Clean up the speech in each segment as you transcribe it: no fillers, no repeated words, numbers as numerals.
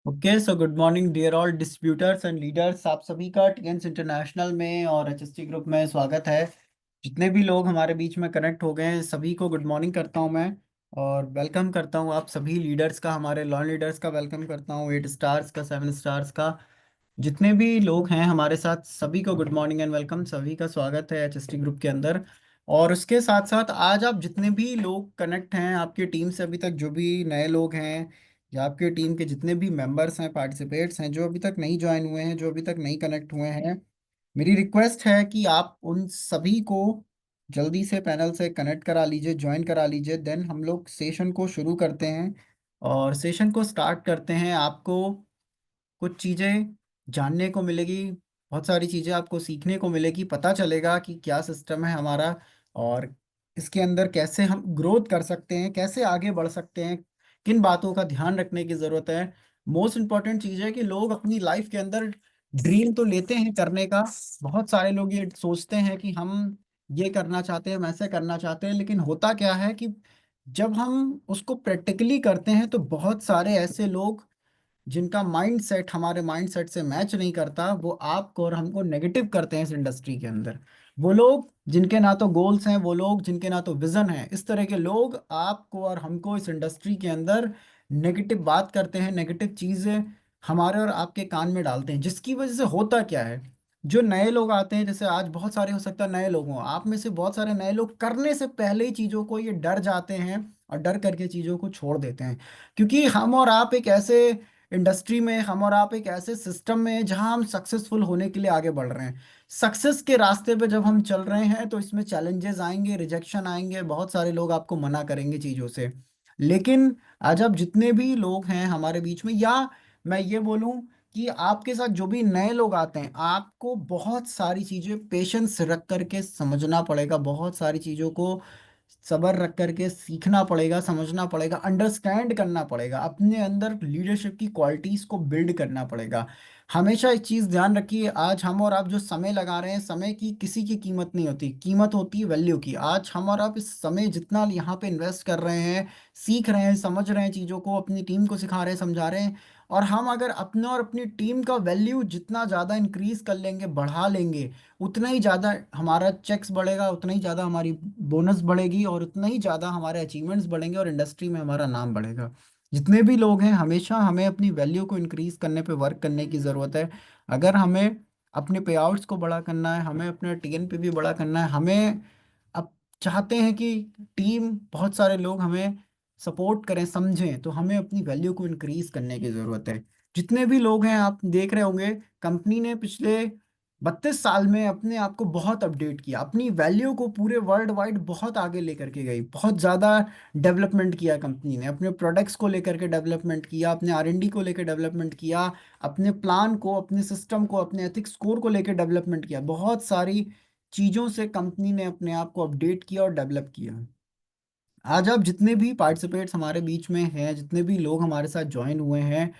Okay so good morning dear all distributors and leaders. आप सभी का टीएन्स इंटरनेशनल में और एचएसटी ग्रुप में स्वागत है। जितने भी लोग हमारे बीच में कनेक्ट हो गए हैं सभी को गुड मॉर्निंग करता हूं मैं। और वेलकम करता हूं आप सभी लीडर्स का, हमारे लॉन लीडर्स का वेलकम करता हूं, 8 स्टार्स का, 7 स्टार्स का। जितने भी लोग हैं हमारे साथ सभी को गुड मॉर्निंग एंड वेलकम, सभी का स्वागत है एचएसटी ग्रुप के अंदर। और उसके साथ साथ आज आप जितने भी लोग कनेक्ट हैं आपकी टीम से, अभी तक जो भी नए लोग हैं या आपके टीम के जितने भी मेंबर्स हैं, पार्टिसिपेट्स हैं, जो अभी तक नहीं ज्वाइन हुए हैं, जो अभी तक नहीं कनेक्ट हुए हैं, मेरी रिक्वेस्ट है कि आप उन सभी को जल्दी से पैनल से कनेक्ट करा लीजिए, ज्वाइन करा लीजिए। देन हम लोग सेशन को शुरू करते हैं और सेशन को स्टार्ट करते हैं। आपको कुछ चीज़ें जानने को मिलेगी, बहुत सारी चीज़ें आपको सीखने को मिलेगी, पता चलेगा कि क्या सिस्टम है हमारा और इसके अंदर कैसे हम ग्रोथ कर सकते हैं, कैसे आगे बढ़ सकते हैं, किन बातों का ध्यान रखने की ज़रूरत है। मोस्ट इम्पॉर्टेंट चीज़ है कि लोग अपनी लाइफ के अंदर ड्रीम तो लेते हैं करने का। बहुत सारे लोग ये सोचते हैं कि हम ये करना चाहते हैं, हम ऐसे करना चाहते हैं, लेकिन होता क्या है कि जब हम उसको प्रैक्टिकली करते हैं तो बहुत सारे ऐसे लोग जिनका माइंड सेट हमारे माइंड सेट से मैच नहीं करता, वो आपको और हमको नेगेटिव करते हैं इस इंडस्ट्री के अंदर। वो लोग जिनके ना तो गोल्स हैं, वो लोग जिनके ना तो विजन है, इस तरह के लोग आपको और हमको इस इंडस्ट्री के अंदर नेगेटिव बात करते हैं, नेगेटिव चीज़ें हमारे और आपके कान में डालते हैं। जिसकी वजह से होता क्या है, जो नए लोग आते हैं, जैसे आज बहुत सारे हो सकता है नए लोग हों, आप में से बहुत सारे नए लोग करने से पहले ही चीज़ों को ये डर जाते हैं और डर करके चीज़ों को छोड़ देते हैं। क्योंकि हम और आप एक ऐसे इंडस्ट्री में, हम और आप एक ऐसे सिस्टम में हैं जहां हम सक्सेसफुल होने के लिए आगे बढ़ रहे हैं। सक्सेस के रास्ते पे जब हम चल रहे हैं तो इसमें चैलेंजेस आएंगे, रिजेक्शन आएंगे, बहुत सारे लोग आपको मना करेंगे चीज़ों से। लेकिन आज आप जितने भी लोग हैं हमारे बीच में, या मैं ये बोलूं कि आपके साथ जो भी नए लोग आते हैं, आपको बहुत सारी चीज़ें पेशेंस रख करके समझना पड़ेगा, बहुत सारी चीज़ों को सब्र रख करके सीखना पड़ेगा, समझना पड़ेगा, अंडरस्टैंड करना पड़ेगा, अपने अंदर लीडरशिप की क्वालिटीज़ को बिल्ड करना पड़ेगा। हमेशा एक चीज़ ध्यान रखिए, आज हम और आप जो समय लगा रहे हैं, समय की किसी की कीमत नहीं होती, कीमत होती है वैल्यू की। आज हम और आप इस समय जितना यहाँ पे इन्वेस्ट कर रहे हैं, सीख रहे हैं, समझ रहे हैं चीज़ों को, अपनी टीम को सिखा रहे हैं, समझा रहे हैं, और हम अगर अपने और अपनी टीम का वैल्यू जितना ज़्यादा इंक्रीज कर लेंगे, बढ़ा लेंगे, उतना ही ज़्यादा हमारा चेक्स बढ़ेगा, उतना ही ज़्यादा हमारी बोनस बढ़ेगी और उतना ही ज़्यादा हमारे अचीवमेंट्स बढ़ेंगे और इंडस्ट्री में हमारा नाम बढ़ेगा। जितने भी लोग हैं, हमेशा हमें अपनी वैल्यू को इंक्रीज करने पे वर्क करने की ज़रूरत है। अगर हमें अपने पे आउट्स को बड़ा करना है, हमें अपने टीएन पे भी बड़ा करना है, हमें अब चाहते हैं कि टीम, बहुत सारे लोग हमें सपोर्ट करें, समझें, तो हमें अपनी वैल्यू को इंक्रीज करने की ज़रूरत है। जितने भी लोग हैं आप देख रहे होंगे, कंपनी ने पिछले 32 साल में अपने आप को बहुत अपडेट किया, अपनी वैल्यू को पूरे वर्ल्ड वाइड बहुत आगे लेकर के गई, बहुत ज़्यादा डेवलपमेंट किया कंपनी ने, अपने प्रोडक्ट्स को लेकर के डेवलपमेंट किया, अपने आर&डी को लेकर डेवलपमेंट किया, अपने प्लान को, अपने सिस्टम को, अपने एथिक्स स्कोर को लेकर डेवलपमेंट किया। बहुत सारी चीज़ों से कंपनी ने अपने आप को अपडेट किया और डेवलप किया। आज आप जितने भी पार्टिसिपेट्स हमारे बीच में हैं, जितने भी लोग हमारे साथ ज्वाइन हुए हैं,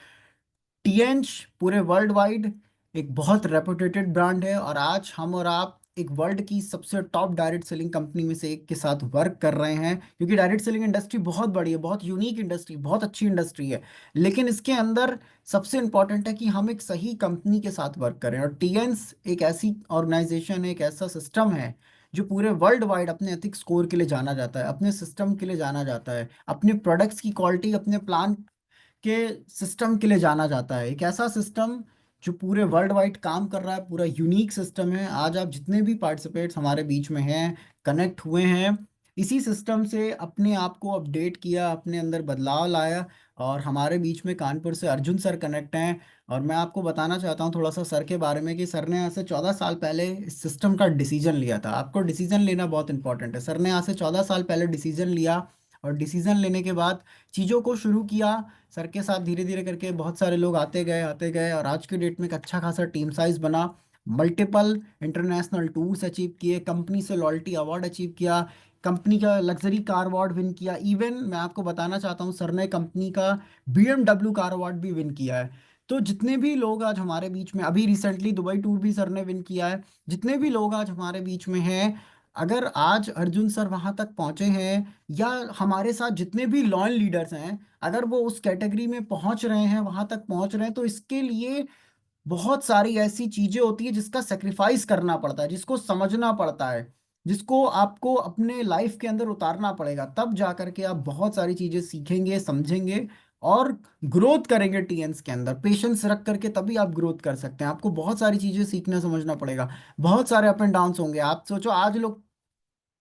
टीएंच पूरे वर्ल्ड वाइड एक बहुत रेपुटेटेड ब्रांड है और आज हम और आप एक वर्ल्ड की सबसे टॉप डायरेक्ट सेलिंग कंपनी में से एक के साथ वर्क कर रहे हैं। क्योंकि डायरेक्ट सेलिंग इंडस्ट्री बहुत बड़ी है, बहुत यूनिक इंडस्ट्री, बहुत अच्छी इंडस्ट्री है, लेकिन इसके अंदर सबसे इंपॉर्टेंट है कि हम एक सही कंपनी के साथ वर्क करें। और टीएंस एक ऐसी ऑर्गेनाइजेशन है, एक ऐसा सिस्टम है जो पूरे वर्ल्ड वाइड अपने एथिक्स स्कोर के लिए जाना जाता है, अपने सिस्टम के लिए जाना जाता है, अपने प्रोडक्ट्स की क्वालिटी, अपने प्लान के सिस्टम के लिए जाना जाता है। एक ऐसा सिस्टम जो पूरे वर्ल्ड वाइड काम कर रहा है, पूरा यूनिक सिस्टम है। आज आप जितने भी पार्टिसिपेट्स हमारे बीच में हैं, कनेक्ट हुए हैं, इसी सिस्टम से अपने आप को अपडेट किया, अपने अंदर बदलाव लाया। और हमारे बीच में कानपुर से अर्जुन सर कनेक्ट हैं। और मैं आपको बताना चाहता हूँ थोड़ा सा सर के बारे में कि सर ने आज से 14 साल पहले इस सिस्टम का डिसीजन लिया था। आपको डिसीजन लेना बहुत इंपॉर्टेंट है। सर ने आज से 14 साल पहले डिसीजन लिया और डिसीजन लेने के बाद चीज़ों को शुरू किया। सर के साथ धीरे धीरे करके बहुत सारे लोग आते गए और आज के डेट में एक अच्छा खासा टीम साइज बना, मल्टीपल इंटरनेशनल टूर्स अचीव किए, कंपनी से लॉयल्टी अवार्ड अचीव किया, कंपनी का लग्जरी कार अवार्ड विन किया। इवन मैं आपको बताना चाहता हूँ, सर ने कंपनी का बीएमडब्ल्यू कार अवार्ड भी विन किया है। तो जितने भी लोग आज हमारे बीच में, अभी रिसेंटली दुबई टूर भी सर ने विन किया है, जितने भी लोग आज हमारे बीच में हैं, अगर आज अर्जुन सर वहां तक पहुंचे हैं, या हमारे साथ जितने भी लॉयल लीडर्स हैं, अगर वो उस कैटेगरी में पहुंच रहे हैं, वहां तक पहुंच रहे हैं, तो इसके लिए बहुत सारी ऐसी चीजें होती है जिसका सेक्रीफाइस करना पड़ता है, जिसको समझना पड़ता है, जिसको आपको अपने लाइफ के अंदर उतारना पड़ेगा। तब जा करके आप बहुत सारी चीजें सीखेंगे, समझेंगे और ग्रोथ करेंगे टीएन्स के अंदर। पेशेंस रख करके तभी आप ग्रोथ कर सकते हैं। आपको बहुत सारी चीजें सीखना समझना पड़ेगा। बहुत सारे अप एंड डाउन्स होंगे। आप सोचो, आज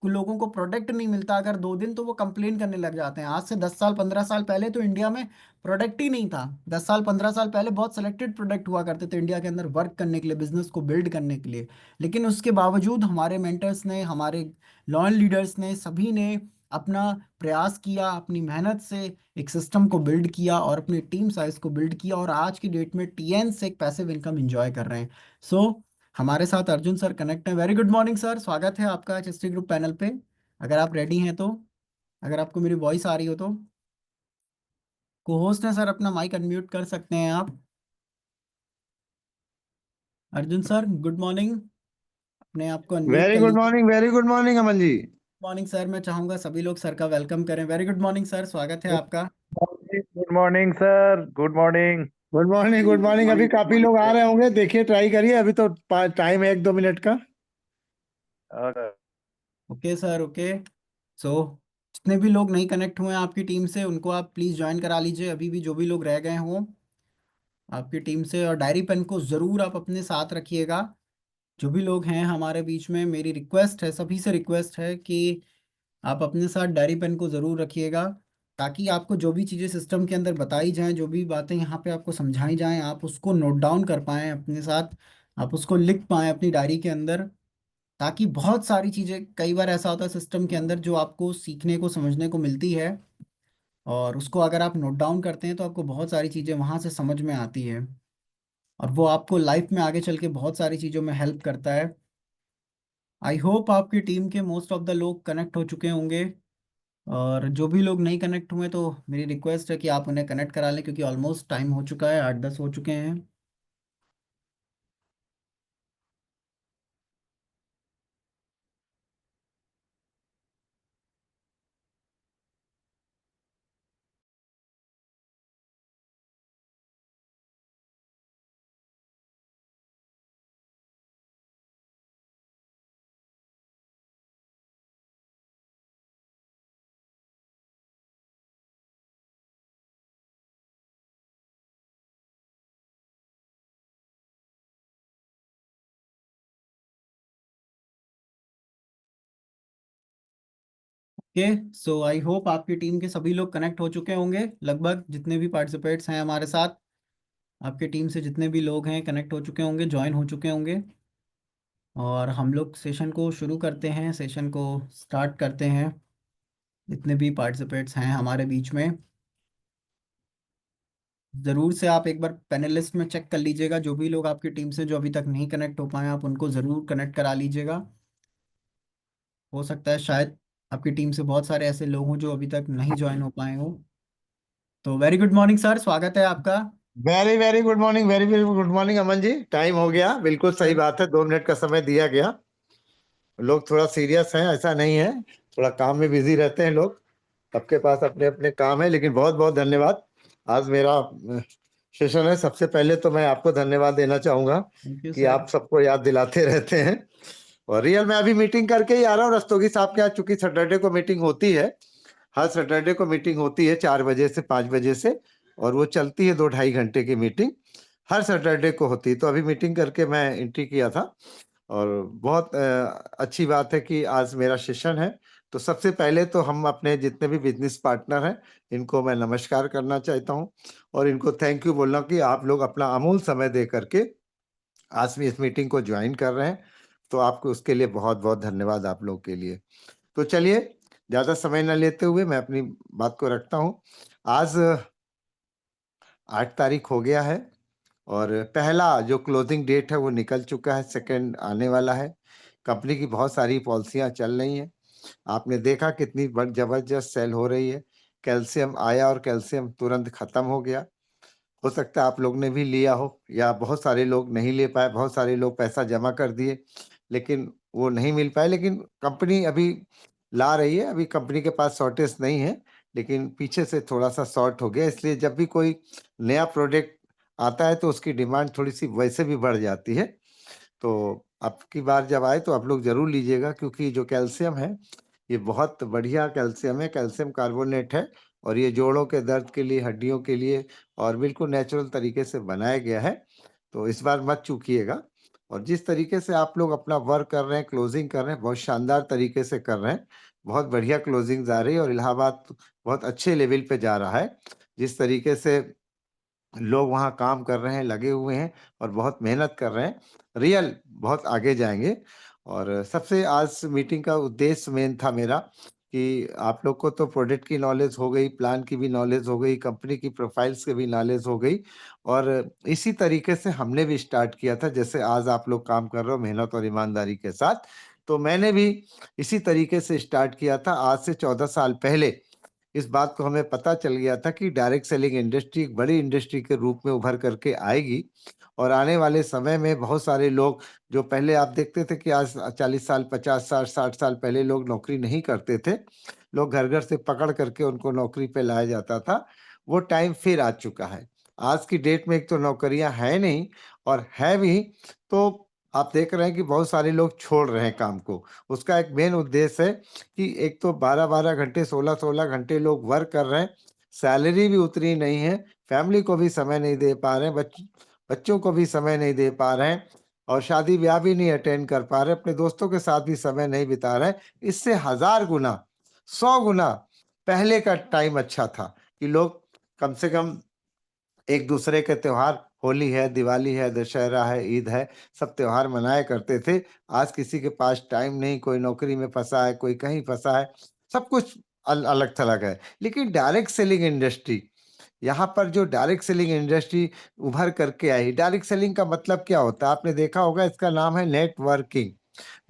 लोगों को प्रोडक्ट नहीं मिलता अगर 2 दिन, तो वो कंप्लेन करने लग जाते हैं। आज से 10 साल 15 साल पहले तो इंडिया में प्रोडक्ट ही नहीं था। 10 साल 15 साल पहले बहुत सेलेक्टेड प्रोडक्ट हुआ करते थे इंडिया के अंदर वर्क करने के लिए, बिजनेस को बिल्ड करने के लिए। लेकिन उसके बावजूद हमारे मेंटर्स ने, हमारे लॉयल लीडर्स ने, सभी ने अपना प्रयास किया, अपनी मेहनत से एक सिस्टम को बिल्ड किया और अपनी टीम साइज को बिल्ड किया, और आज की डेट में टीएन से एक पैसिव इनकम एंजॉय कर रहे हैं। सो हमारे साथ अर्जुन सर कनेक्ट हैं। वेरी गुड मॉर्निंग सर, स्वागत है आपका एचएसटी ग्रुप पैनल पे। अगर आप रेडी हैं तो, अगर आपको मेरी वॉइस आ रही हो तो, को होस्ट हैं सर, अपना माइक अनम्यूट कर सकते हैं आप। अर्जुन सर गुड मॉर्निंग, अपने आप को अनम्यूट कर लीजिए। वेरी गुड मॉर्निंग अमन जी। मॉर्निंग सर, मैं चाहूंगा सभी लोग सर का वेलकम करें। वेरी गुड मॉर्निंग सर, स्वागत है आपका। Good morning sir, good morning. Good morning good morning. अभी काफी लोग आ रहे होंगे, देखिए ट्राई करिए। अभी तो टाइम है 1-2 मिनट का। Okay sir, okay. सो जितने भी लोग नहीं कनेक्ट हुए हैं आपकी टीम से, उनको आप प्लीज़ ज्वाइन करा लीजिए, अभी भी जो भी लोग रह गए हों आपकी टीम से। और डायरी पेन को ज़रूर आप अपने साथ रखिएगा। जो भी लोग हैं हमारे बीच में, मेरी रिक्वेस्ट है, सभी से रिक्वेस्ट है कि आप अपने साथ डायरी पेन को ज़रूर रखिएगा, ताकि आपको जो भी चीज़ें सिस्टम के अंदर बताई जाएं, जो भी बातें यहाँ पे आपको समझाई जाएं, आप उसको नोट डाउन कर पाएं अपने साथ, आप उसको लिख पाएं अपनी डायरी के अंदर। ताकि बहुत सारी चीज़ें, कई बार ऐसा होता है सिस्टम के अंदर जो आपको सीखने को, समझने को मिलती है, और उसको अगर आप नोट डाउन करते हैं तो आपको बहुत सारी चीज़ें वहाँ से समझ में आती है, और वो आपको लाइफ में आगे चल के बहुत सारी चीज़ों में हेल्प करता है। आई होप आपकी टीम के मोस्ट ऑफ द लोग कनेक्ट हो चुके होंगे, और जो भी लोग नहीं कनेक्ट हुए तो मेरी रिक्वेस्ट है कि आप उन्हें कनेक्ट करा लें, क्योंकि ऑलमोस्ट टाइम हो चुका है, 8-10 हो चुके हैं। ओके, सो आई होप आपकी टीम के सभी लोग कनेक्ट हो चुके होंगे, लगभग जितने भी पार्टिसिपेट्स हैं हमारे साथ। आपकी टीम से जितने भी लोग हैं कनेक्ट हो चुके होंगे, ज्वाइन हो चुके होंगे। और हम लोग सेशन को शुरू करते हैं, सेशन को स्टार्ट करते हैं। जितने भी पार्टिसिपेट्स हैं हमारे बीच में, ज़रूर से आप एक बार पैनलिस्ट में चेक कर लीजिएगा। जो भी लोग आपकी टीम से जो अभी तक नहीं कनेक्ट हो पाए, आप उनको ज़रूर कनेक्ट करा लीजिएगा। हो सकता है शायद आपकी टीम से बहुत सारे ऐसे लोग हों जो अभी तक नहीं ज्वाइन हो पाए हों। तो वेरी गुड मॉर्निंग सर, स्वागत है आपका। Very good morning, very good morning Aman ji. Time हो गया, बिल्कुल सही बात है, 2 मिनट का समय दिया गया। लोग थोड़ा सीरियस हैं, ऐसा नहीं है, थोड़ा काम में बिजी रहते हैं लोग। सबके पास अपने अपने काम है, लेकिन बहुत बहुत धन्यवाद। आज मेरा सेशन है। सबसे पहले तो मैं आपको धन्यवाद देना चाहूंगा थैंक यू कि सर। आप सबको याद दिलाते रहते हैं। और रियल में अभी मीटिंग करके ही आ रहा हूँ रस्तोगी साहब के यहाँ, चूंकि सैटरडे को मीटिंग होती है। हर सैटरडे को मीटिंग होती है 4 बजे से 5 बजे से, और वो चलती है 2-2.5 घंटे की मीटिंग। हर सैटरडे को होती है, तो अभी मीटिंग करके मैं एंट्री किया था। और बहुत अच्छी बात है कि आज मेरा सेशन है। तो सबसे पहले तो हम अपने जितने भी बिजनेस पार्टनर हैं, इनको मैं नमस्कार करना चाहता हूँ, और इनको थैंक यू बोलना कि आप लोग अपना अमूल्य समय दे करके आज भी इस मीटिंग को ज्वाइन कर रहे हैं। तो आपको उसके लिए बहुत बहुत धन्यवाद आप लोग के लिए। तो चलिए, ज़्यादा समय न लेते हुए मैं अपनी बात को रखता हूँ। आज 8 तारीख हो गया है, और पहला जो क्लोजिंग डेट है वो निकल चुका है, सेकंड आने वाला है। कंपनी की बहुत सारी पॉलिसियां चल रही हैं। आपने देखा कितनी जबरदस्त सेल हो रही है। कैल्शियम आया और कैल्शियम तुरंत खत्म हो गया। हो सकता है आप लोग ने भी लिया हो, या बहुत सारे लोग नहीं ले पाए, बहुत सारे लोग पैसा जमा कर दिए, लेकिन वो नहीं मिल पाए, लेकिन कंपनी अभी ला रही है। अभी कंपनी के पास शॉर्टेज नहीं है, लेकिन पीछे से थोड़ा-सा शॉर्ट हो गया, इसलिए जब भी कोई नया प्रोडक्ट आता है तो उसकी डिमांड थोड़ी-सी वैसे भी बढ़ जाती है। तो अब की बार जब आए तो आप लोग ज़रूर लीजिएगा, क्योंकि जो कैल्शियम है, ये बहुत बढ़िया कैल्शियम है, कैल्शियम कार्बोनेट है और ये जोड़ों के दर्द के लिए, हड्डियों के लिए और बिल्कुल नेचुरल तरीके से बनाया गया है। तो इस बार मत चूकिएगा। और जिस तरीके से आप लोग अपना वर्क कर रहे हैं, क्लोजिंग कर रहे हैं, बहुत शानदार तरीके से कर रहे हैं। बहुत बढ़िया क्लोजिंग्स आ रही है और इलाहाबाद बहुत अच्छे लेवल पे जा रहा है। जिस तरीके से लोग वहाँ काम कर रहे हैं, लगे हुए हैं और बहुत मेहनत कर रहे हैं, रियल बहुत आगे जाएँगे। और सबसे आज मीटिंग का उद्देश्य मेन था मेरा कि आप लोग को तो प्रोडक्ट की नॉलेज हो गई, प्लान की भी नॉलेज हो गई, कंपनी की प्रोफाइल्स की भी नॉलेज हो गई और इसी तरीके से हमने भी स्टार्ट किया था, जैसे आज आप लोग काम कर रहे हो मेहनत और ईमानदारी के साथ। तो मैंने भी इसी तरीके से स्टार्ट किया था आज से 14 साल पहले। इस बात को हमें पता चल गया था कि डायरेक्ट सेलिंग इंडस्ट्री एक बड़ी इंडस्ट्री के रूप में उभर करके आएगी और आने वाले समय में बहुत सारे लोग, जो पहले आप देखते थे कि आज 40 साल, 50 साल, 60 साल पहले लोग नौकरी नहीं करते थे। लोग घर-घर से पकड़ करके उनको नौकरी पे लाया जाता था। वो टाइम फिर आ चुका है। आज की डेट में एक तो नौकरियाँ हैं नहीं और है भी तो आप देख रहे हैं कि बहुत सारे लोग छोड़ रहे हैं काम को। उसका एक मेन उद्देश्य है कि एक तो 12-12 घंटे, 16-16 घंटे लोग वर्क कर रहे हैं, सैलरी भी उतनी नहीं है, फैमिली को भी समय नहीं दे पा रहे हैं, बच्चों को भी समय नहीं दे पा रहे हैं और शादी-ब्याह भी नहीं अटेंड कर पा रहे हैं, अपने दोस्तों के साथ भी समय नहीं बिता रहे हैं। इससे 1000 गुना, 100 गुना पहले का टाइम अच्छा था कि लोग कम से कम एक-दूसरे के त्योहार, होली है, दिवाली है, दशहरा है, ईद है, सब त्योहार मनाया करते थे। आज किसी के पास टाइम नहीं, कोई नौकरी में फँसा है, कोई कहीं फँसा है, सब कुछ अलग-थलग है। लेकिन डायरेक्ट सेलिंग इंडस्ट्री, यहाँ पर जो डायरेक्ट सेलिंग इंडस्ट्री उभर करके आई, डायरेक्ट सेलिंग का मतलब क्या होता है? आपने देखा होगा, इसका नाम है नेटवर्किंग।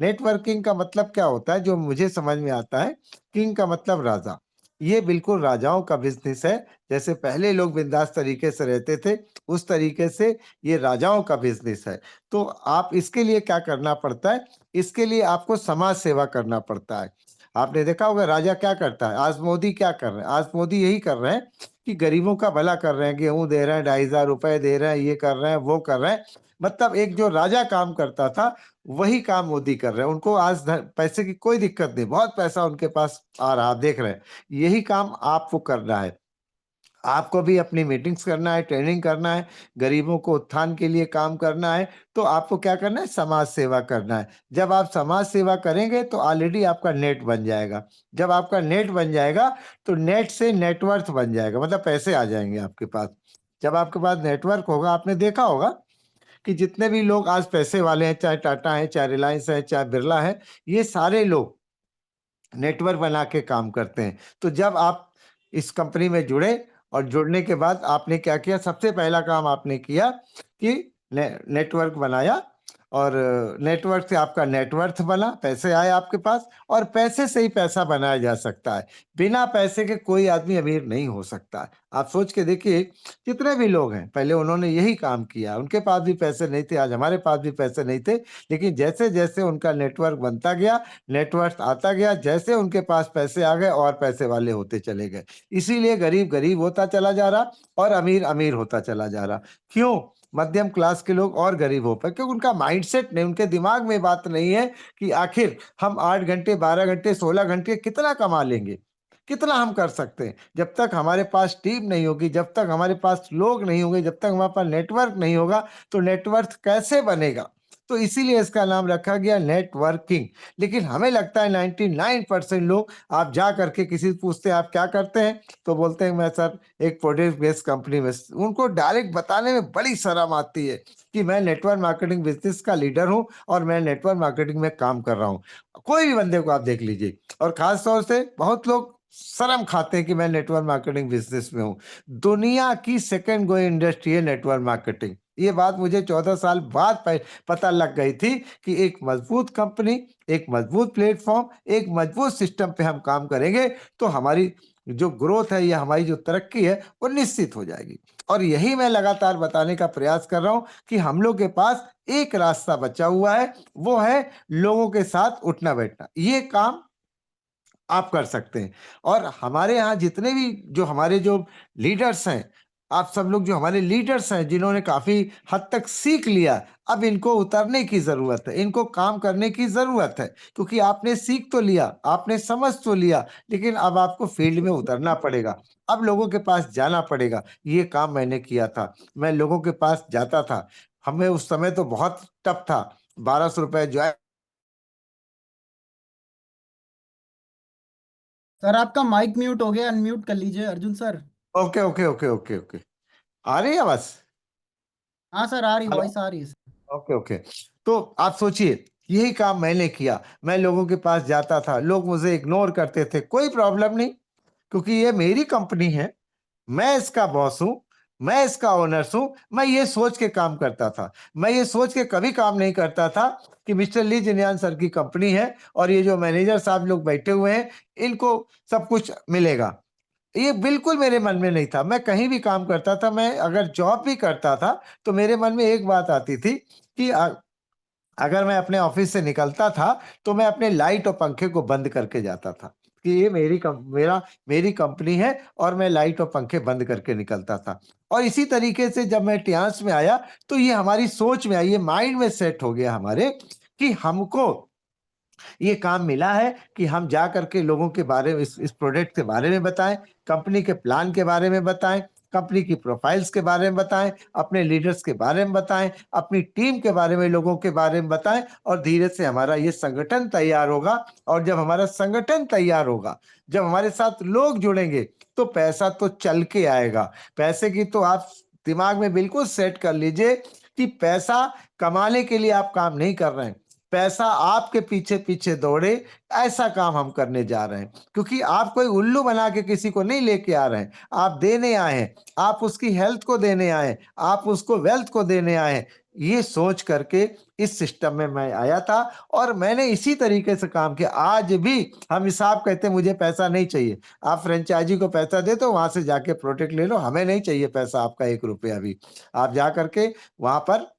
नेटवर्किंग का मतलब क्या होता है? जो मुझे समझ में आता है, किंग का मतलब राजा। ये बिल्कुल राजाओं का बिज़नेस है। जैसे पहले लोग बिंदास तरीके से रहते थे, उस तरीके से ये राजाओं का बिज़नेस है। तो आप इसके लिए क्या करना पड़ता है? इसके लिए आपको समाज सेवा करना पड़ता है। आपने देखा होगा राजा क्या करता है? आज मोदी क्या कर रहे हैं? आज मोदी यही कर रहे हैं कि गरीबों का भला कर रहे हैं, गेहूँ दे रहे हैं, 2,500 रुपए दे रहे हैं, ये कर रहे हैं, वो कर रहे हैं। मतलब एक जो राजा काम करता था, वही काम मोदी कर रहे हैं। उनको आज पैसे की कोई दिक्कत नहीं, बहुत पैसा उनके पास आ रहा है, आप देख रहे हैं। यही काम आपको करना है। आपको भी अपनी मीटिंग्स करना है, ट्रेनिंग करना है, गरीबों को उत्थान के लिए काम करना है, तो आपको क्या करना है? समाज सेवा करना है। जब आप समाज सेवा करेंगे तो ऑलरेडी आपका नेट बन जाएगा। जब आपका नेट बन जाएगा, तो नेट से नेटवर्थ बन जाएगा, मतलब पैसे आ जाएँगे आपके पास। जब आपके पास नेटवर्क होगा, आपने देखा होगा कि जितने भी लोग आज पैसे वाले हैं, चाहे टाटा है, चाहे रिलायंस है, चाहे बिरला है, ये सारे लोग नेटवर्क बना के काम करते हैं। तो जब आप इस कंपनी में जुड़े और जुड़ने के बाद आपने क्या किया? सबसे पहला काम आपने किया कि नेटवर्क बनाया और नेटवर्क से आपका नेटवर्थ बना, पैसे आए आपके पास और पैसे से ही पैसा बनाया जा सकता है। बिना पैसे के कोई आदमी अमीर नहीं हो सकता है। आप सोच के देखिए, जितने भी लोग हैं, पहले उन्होंने यही काम किया। उनके पास भी पैसे नहीं थे, आज हमारे पास भी पैसे नहीं थे, लेकिन जैसे-जैसे उनका नेटवर्क बनता गया, नेटवर्थ आता गया, जैसे उनके पास पैसे आ गए और पैसे वाले होते चले गए। इसीलिए गरीब गरीब होता चला जा रहा और अमीर अमीर होता चला जा रहा। क्यों? मध्यम क्लास के लोग और गरीब हो पाए, क्योंकि उनका माइंडसेट नहीं, उनके दिमाग में बात नहीं है कि आखिर हम 8 घंटे, 12 घंटे, 16 घंटे कितना कमा लेंगे? कितना हम कर सकते हैं? जब तक हमारे पास टीम नहीं होगी, जब तक हमारे पास लोग नहीं होंगे, जब तक हमारे पास नेटवर्क नहीं होगा, तो नेटवर्थ कैसे बनेगा? तो इसीलिए इसका नाम रखा गया नेटवर्किंग। लेकिन हमें लगता है 99% लोग, आप जा करके किसी से पूछते हैं आप क्या करते हैं? तो बोलते हैं मैं सर एक प्रोडक्ट बेस्ड कंपनी में। उनको डायरेक्ट बताने में बड़ी शर्म आती है कि मैं नेटवर्क मार्केटिंग बिज़नेस का लीडर हूँ और मैं नेटवर्क मार्केटिंग में काम कर रहा हूँ। कोई भी बंदे को आप देख लीजिए और ख़ास तौर से बहुत लोग शर्म खाते हैं कि मैं नेटवर्क मार्केटिंग बिज़नेस में हूँ। दुनिया की सेकंड ग्रोइंग इंडस्ट्री है नेटवर्क मार्केटिंग। ये बात मुझे 14 साल बाद पता लग गई थी कि एक मजबूत कंपनी, एक मजबूत प्लेटफ़ॉर्म, एक मजबूत सिस्टम पे हम काम करेंगे, तो हमारी जो ग्रोथ है या हमारी जो तरक्की है वो निश्चित हो जाएगी। और यही मैं लगातार बताने का प्रयास कर रहा हूं कि हम लोग के पास एक रास्ता बचा हुआ है, वो है लोगों के साथ उठना बैठना। ये काम आप कर सकते हैं। और हमारे यहाँ जितने भी जो हमारे जो लीडर्स हैं, आप सब लोग जो हमारे लीडर्स हैं जिन्होंने काफी हद तक सीख लिया, अब इनको उतरने की जरूरत है, इनको काम करने की जरूरत है। क्योंकि आपने सीख तो लिया, आपने समझ तो लिया, लेकिन अब आपको फील्ड में उतरना पड़ेगा। अब लोगों के पास जाना पड़ेगा। ये काम मैंने किया था, मैं लोगों के पास जाता था। हमें उस समय तो बहुत टफ था, 1200 रुपए जो है। सर आपका माइक म्यूट हो गया, अनम्यूट कर लीजिए Arjun sir. Okay okay okay okay okay, आ रही है बस। हाँ सर, आ रही, हेलो। वॉइस आ रही है सर। Okay okay. तो आप सोचिए, यही काम मैंने किया। मैं लोगों के पास जाता था, लोग मुझे इग्नोर करते थे, कोई प्रॉब्लम नहीं, क्योंकि ये मेरी कंपनी है, मैं इसका बॉस हूं, मैं इसका ओनर्स हूं। मैं ये सोच के काम करता था। मैं ये सोच के कभी काम नहीं करता था कि मिस्टर ली जिन्यान सर की कंपनी है और ये जो मैनेजर साहब लोग बैठे हुए हैं, इनको सब कुछ मिलेगा। ये बिल्कुल मेरे मन में नहीं था। मैं कहीं भी काम करता था, मैं अगर जॉब भी करता था, तो मेरे मन में एक बात आती थी कि अगर मैं अपने ऑफिस से निकलता था, तो मैं अपने लाइट और पंखे को बंद करके जाता था कि ये मेरी कंपनी है, और मैं लाइट और पंखे बंद करके निकलता था। और इसी तरीके से जब मैं टियांस में आया, तो ये हमारी सोच में आई, ये माइंड में सेट हो गया हमारे कि हमको ये काम मिला है कि हम जा करके लोगों के बारे में, इस प्रोडक्ट के बारे में बताएं, कंपनी के प्लान के बारे में बताएं, कंपनी की प्रोफाइल्स के बारे में बताएं, अपने लीडर्स के बारे में बताएं, अपनी टीम के बारे में, लोगों के बारे में बताएं। और धीरे से हमारा ये संगठन तैयार होगा। और जब हमारा संगठन तैयार होगा, जब हमारे साथ लोग जुड़ेंगे, तो पैसा तो चल के आएगा। पैसे की तो आप दिमाग में बिल्कुल सेट कर लीजिए कि पैसा कमाने के लिए आप काम नहीं कर रहे हैं, पैसा आपके पीछे पीछे दौड़े, ऐसा काम हम करने जा रहे हैं। क्योंकि आप कोई उल्लू बना के किसी को नहीं लेके आ रहे हैं, आप देने आए हैं, आप उसकी हेल्थ को देने आए हैं, आप उसको वेल्थ को देने आए हैं। ये सोच करके इस सिस्टम में मैं आया था, और मैंने इसी तरीके से काम किया। आज भी हम हिसाब कहते हैं, मुझे पैसा नहीं चाहिए। आप फ्रेंचाइजी को पैसा दे दो, वहां से जाके प्रोडक्ट ले लो, हमें नहीं चाहिए पैसा आपका 1 रुपया भी। आप जा करके वहां पर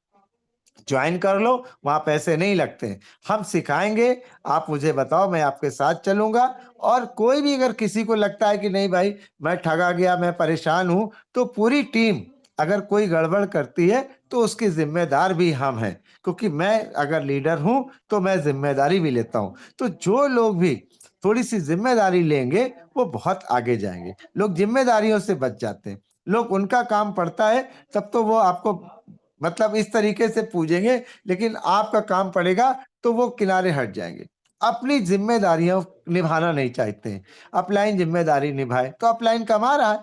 ज्वाइन कर लो, वहां पैसे नहीं लगते हैं। हम सिखाएंगे, आप मुझे बताओ, मैं आपके साथ चलूंगा। और कोई भी अगर किसी को लगता है कि नहीं भाई, मैं ठगा गया, मैं परेशान हूं, तो पूरी टीम अगर कोई गड़बड़ करती है, तो उसकी जिम्मेदार भी हम हैं। क्योंकि मैं अगर लीडर हूं, तो मैं जिम्मेदारी भी लेता हूं। तो जो लोग भी थोड़ी सी जिम्मेदारी लेंगे, वो बहुत आगे जाएंगे। लोग जिम्मेदारियों से बच जाते हैं। लोग, उनका काम पड़ता है, तब तो वो आपको मतलब इस तरीके से पूजेंगे, लेकिन आपका काम पड़ेगा तो वो किनारे हट जाएंगे। अपनी जिम्मेदारियां निभाना नहीं चाहते हैं, अपलाइन जिम्मेदारी निभाए तो अपलाइन कमा रहा है।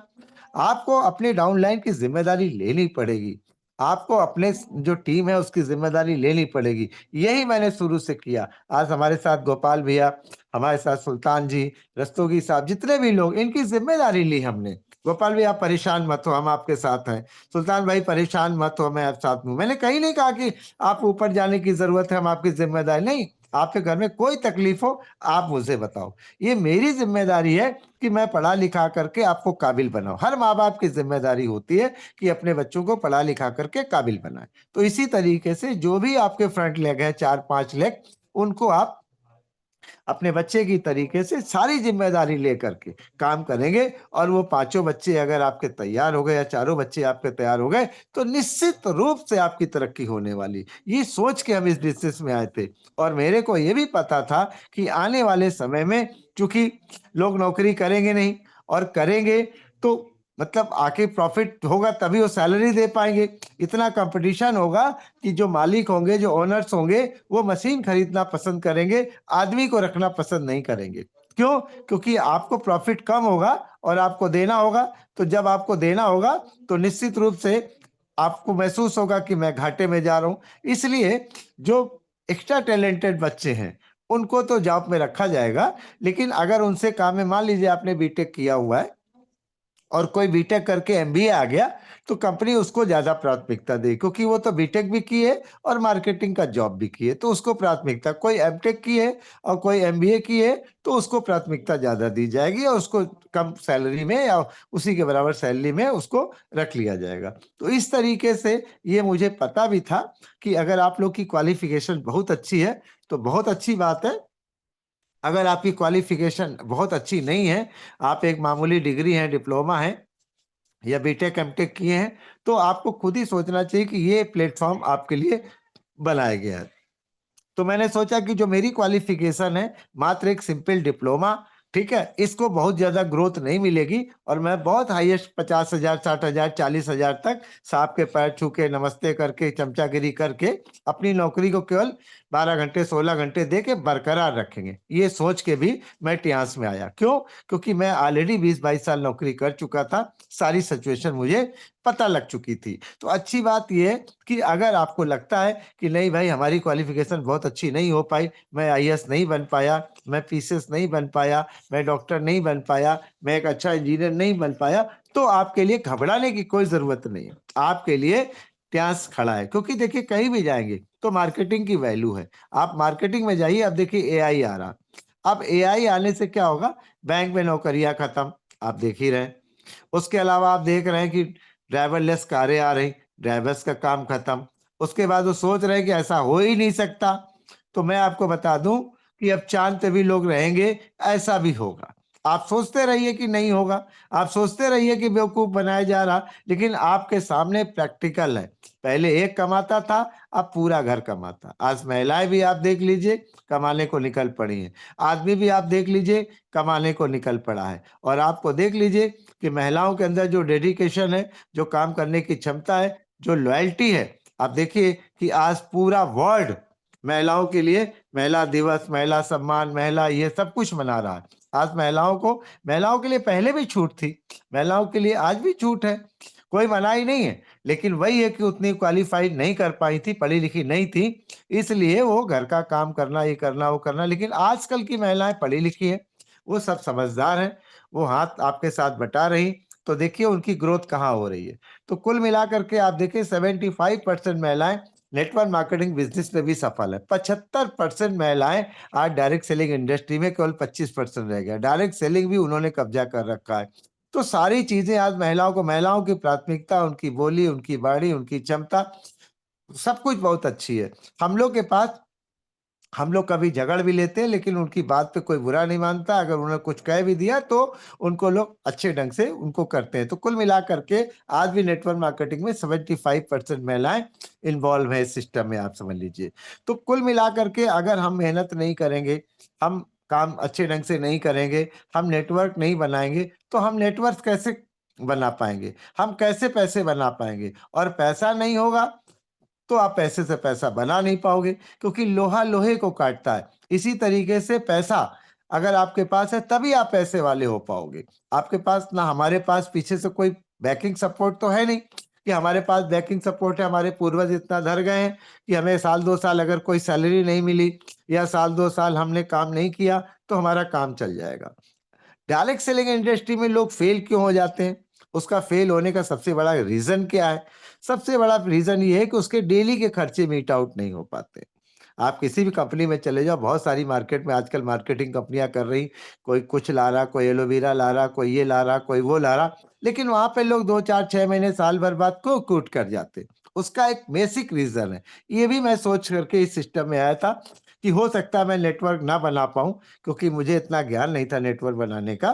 आपको अपनी डाउनलाइन की जिम्मेदारी लेनी पड़ेगी, आपको अपने जो टीम है उसकी जिम्मेदारी लेनी पड़ेगी। यही मैंने शुरू से किया। आज हमारे साथ गोपाल भैया, हमारे साथ सुल्तान जी, रस्तोगी साहब, जितने भी लोग, इनकी जिम्मेदारी ली हमने। गोपाल भैया, आप परेशान मत हो, हम आपके साथ हैं। सुल्तान भाई, परेशान मत हो, मैं आप साथ में हूं। मैंने कहीं नहीं कहा कि आप ऊपर जाने की जरूरत है, हम आपकी जिम्मेदारी नहीं। आपके घर में कोई तकलीफ हो, आप मुझे बताओ। ये मेरी जिम्मेदारी है कि मैं पढ़ा लिखा करके आपको काबिल बनाऊं। हर माँ बाप की जिम्मेदारी होती है कि अपने बच्चों को पढ़ा लिखा करके काबिल बनाए। तो इसी तरीके से जो भी आपके फ्रंट लेग है, 4-5 लेग, उनको आप अपने बच्चे की तरीके से सारी जिम्मेदारी लेकर के काम करेंगे। और वो 5 बच्चे अगर आपके तैयार हो गए, या 4 बच्चे आपके तैयार हो गए, तो निश्चित रूप से आपकी तरक्की होने वाली। ये सोच के हम इस डिसीजन में आए थे। और मेरे को ये भी पता था कि आने वाले समय में, चूंकि लोग नौकरी करेंगे नहीं, और करेंगे तो मतलब आके प्रॉफिट होगा तभी वो सैलरी दे पाएंगे। इतना कंपटीशन होगा कि जो मालिक होंगे, जो ओनर्स होंगे, वो मशीन खरीदना पसंद करेंगे, आदमी को रखना पसंद नहीं करेंगे। क्यों? क्योंकि आपको प्रॉफिट कम होगा और आपको देना होगा। तो जब आपको देना होगा, तो निश्चित रूप से आपको महसूस होगा कि मैं घाटे में जा रहा हूं। इसलिए जो एक्स्ट्रा टैलेंटेड बच्चे हैं, उनको तो जॉब में रखा जाएगा। लेकिन अगर उनसे काम है, मान लीजिए आपने बीटेक किया हुआ है और कोई बीटेक करके एमबीए आ गया तो कंपनी उसको ज्यादा प्राथमिकता दे, क्योंकि वो तो बीटेक भी की है और मार्केटिंग का जॉब भी की है, तो उसको प्राथमिकता। कोई एमटेक की है और कोई एमबीए की है तो उसको प्राथमिकता ज्यादा दी जाएगी और उसको कम सैलरी में या उसी के बराबर सैलरी में उसको रख लिया जाएगा। तो इस तरीके से ये मुझे पता भी था कि अगर आप लोग की क्वालिफिकेशन बहुत अच्छी है तो बहुत अच्छी बात है। अगर आपकी क्वालिफिकेशन बहुत अच्छी नहीं है, आप एक मामूली डिग्री है, डिप्लोमा है या बीटेक एमटेक किए हैं, तो आपको खुद ही सोचना चाहिए कि ये प्लेटफॉर्म आपके लिए बनाया गया है। तो मैंने सोचा कि जो मेरी क्वालिफिकेशन है मात्र एक सिंपल डिप्लोमा, ठीक है, इसको बहुत ज्यादा ग्रोथ नहीं मिलेगी और मैं बहुत हाईएस्ट 50,000 60,000 40,000 तक सांप के पैर छू के नमस्ते करके चमचागिरी करके अपनी नौकरी को केवल 12 घंटे 16 घंटे दे के बरकरार रखेंगे, ये सोच के भी मैं टियास में आया। क्यों? क्योंकि मैं ऑलरेडी 20-22 साल नौकरी कर चुका था, सारी सिचुएशन मुझे पता लग चुकी थी। तो अच्छी बात यह है कि अगर आपको लगता है कि नहीं भाई हमारी क्वालिफिकेशन बहुत अच्छी नहीं हो पाई, मैं आईएएस नहीं बन पाया, मैं पीसीएस नहीं बन पाया, मैं डॉक्टर नहीं बन पाया, मैं एक अच्छा इंजीनियर नहीं बन पाया, तो आपके लिए घबराने की कोई जरूरत नहीं है। आपके लिए ट्यास खड़ा है, क्योंकि देखिए कहीं भी जाएंगे तो मार्केटिंग की वैल्यू है। आप मार्केटिंग में जाइए, अब देखिए एआई आ रहा, अब एआई आने से क्या होगा, बैंक में नौकरियां खत्म, आप देख ही रहे हैं। उसके अलावा आप देख रहे हैं कि ड्राइवरलेस कारें आ रही, ड्राइवर्स का काम खत्म। उसके बाद वो सोच रहे हैं कि ऐसा हो ही नहीं सकता, तो मैं आपको बता दूं कि अब चांद पे भी लोग रहेंगे, ऐसा भी होगा। आप सोचते रहिए कि नहीं होगा, आप सोचते रहिए कि बेवकूफ बनाया जा रहा, लेकिन आपके सामने प्रैक्टिकल है। पहले एक कमाता था, अब पूरा घर कमाता। आज महिलाएं भी आप देख लीजिए कमाने को निकल पड़ी हैं, आदमी भी आप देख लीजिए कमाने को निकल पड़ा है। और आपको देख लीजिए कि महिलाओं के अंदर जो डेडिकेशन है, जो काम करने की क्षमता है, जो लॉयल्टी है, आप देखिए कि आज पूरा वर्ल्ड महिलाओं के लिए महिला दिवस, महिला सम्मान, महिला ये सब कुछ मना रहा है। आज महिलाओं के लिए पहले भी छूट थी, महिलाओं के लिए आज भी छूट है, कोई मनाही नहीं है। लेकिन वही है कि उतनी क्वालिफाइड नहीं कर पाई थी, पढ़ी लिखी नहीं थी, इसलिए वो घर का काम करना, ये करना, वो करना। लेकिन आजकल की महिलाएं पढ़ी लिखी है, वो सब समझदार हैं, वो हाथ आपके साथ बटा रही, तो देखिए उनकी ग्रोथ कहाँ हो रही है। तो कुल मिलाकर के आप देखिए 75% महिलाएं नेटवर्क मार्केटिंग बिजनेस में भी सफल है। 75% महिलाएं आज डायरेक्ट सेलिंग इंडस्ट्री में, केवल 25% रह गया, डायरेक्ट सेलिंग भी उन्होंने कब्जा कर रखा है। तो सारी चीजें आज महिलाओं की प्राथमिकता, उनकी बोली, उनकी बाड़ी, उनकी क्षमता, सब कुछ बहुत अच्छी है। हम लोग के पास हम लोग कभी झगड़ भी लेते हैं, लेकिन उनकी बात पे कोई बुरा नहीं मानता। अगर उन्होंने कुछ कह भी दिया तो उनको लोग अच्छे ढंग से उनको करते हैं। तो कुल मिलाकर के आज भी नेटवर्क मार्केटिंग में 75% महिलाएं इन्वॉल्व है इस सिस्टम में, आप समझ लीजिए। तो कुल मिलाकर के अगर हम मेहनत नहीं करेंगे, हम काम अच्छे ढंग से नहीं करेंगे, हम नेटवर्क नहीं बनाएंगे, तो हम नेटवर्क कैसे बना पाएंगे, हम कैसे पैसे बना पाएंगे? और पैसा नहीं होगा तो आप पैसे से पैसा बना नहीं पाओगे, क्योंकि लोहा लोहे को काटता है। इसी तरीके से पैसा अगर आपके पास है तभी आप पैसे वाले हो पाओगे। आपके पास ना, हमारे पास पीछे से कोई बैकिंग सपोर्ट तो है नहीं कि हमारे पास बैकिंग सपोर्ट है, हमारे पूर्वज इतना धर गए हैं कि हमें साल 2 साल अगर कोई सैलरी नहीं मिली या साल 2 साल हमने काम नहीं किया तो हमारा काम चल जाएगा। डायरेक्ट सेलिंग इंडस्ट्री में लोग फेल क्यों हो जाते हैं? उसका फेल होने का सबसे बड़ा रीजन क्या है? सबसे बड़ा रीजन ये है कि उसके डेली के खर्चे मीट आउट नहीं हो पाते। आप किसी भी कंपनी में चले जाओ, बहुत सारी मार्केट में आजकल मार्केटिंग कंपनियां कर रही, कोई कुछ ला रहा, कोई एलोवेरा ला रहा, कोई ये ला रहा, कोई वो ला रहा, लेकिन वहां पे लोग 2 4 6 महीने साल भर बाद क्यों क्विट कर जाते? उसका एक बेसिक रीजन है। ये भी मैं सोच करके इस सिस्टम में आया था कि हो सकता है मैं नेटवर्क ना बना पाऊं, क्योंकि मुझे इतना ज्ञान नहीं था नेटवर्क बनाने का।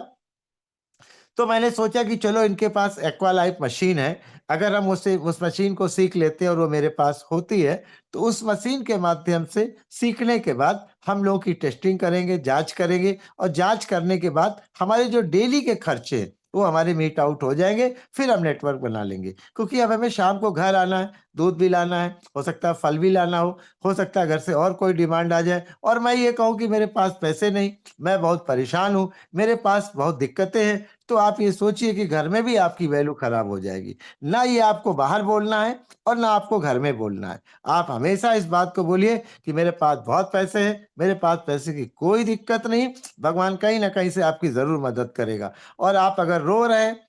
तो मैंने सोचा कि चलो इनके पास एक्वालाइफ मशीन है, अगर हम उस मशीन को सीख लेते हैं और वो मेरे पास होती है, तो उस मशीन के माध्यम से सीखने के बाद हम लोगों की टेस्टिंग करेंगे, जांच करेंगे, और जांच करने के बाद हमारे जो डेली के खर्चे हैं, वो हमारे मीट आउट हो जाएंगे। फिर हम नेटवर्क बना लेंगे, क्योंकि अब हमें शाम को घर आना है, दूध भी लाना है, हो सकता है फल भी लाना हो सकता है घर से और कोई डिमांड आ जाए, और मैं ये कहूँ कि मेरे पास पैसे नहीं, मैं बहुत परेशान हूँ, मेरे पास बहुत दिक्कतें हैं, तो आप ये सोचिए कि घर में भी आपकी वैल्यू खराब हो जाएगी। ना ये आपको बाहर बोलना है और ना आपको घर में बोलना है। आप हमेशा इस बात को बोलिए कि मेरे पास बहुत पैसे हैं, मेरे पास पैसे की कोई दिक्कत नहीं, भगवान कहीं ना कहीं से आपकी जरूर मदद करेगा। और आप अगर रो रहे हैं,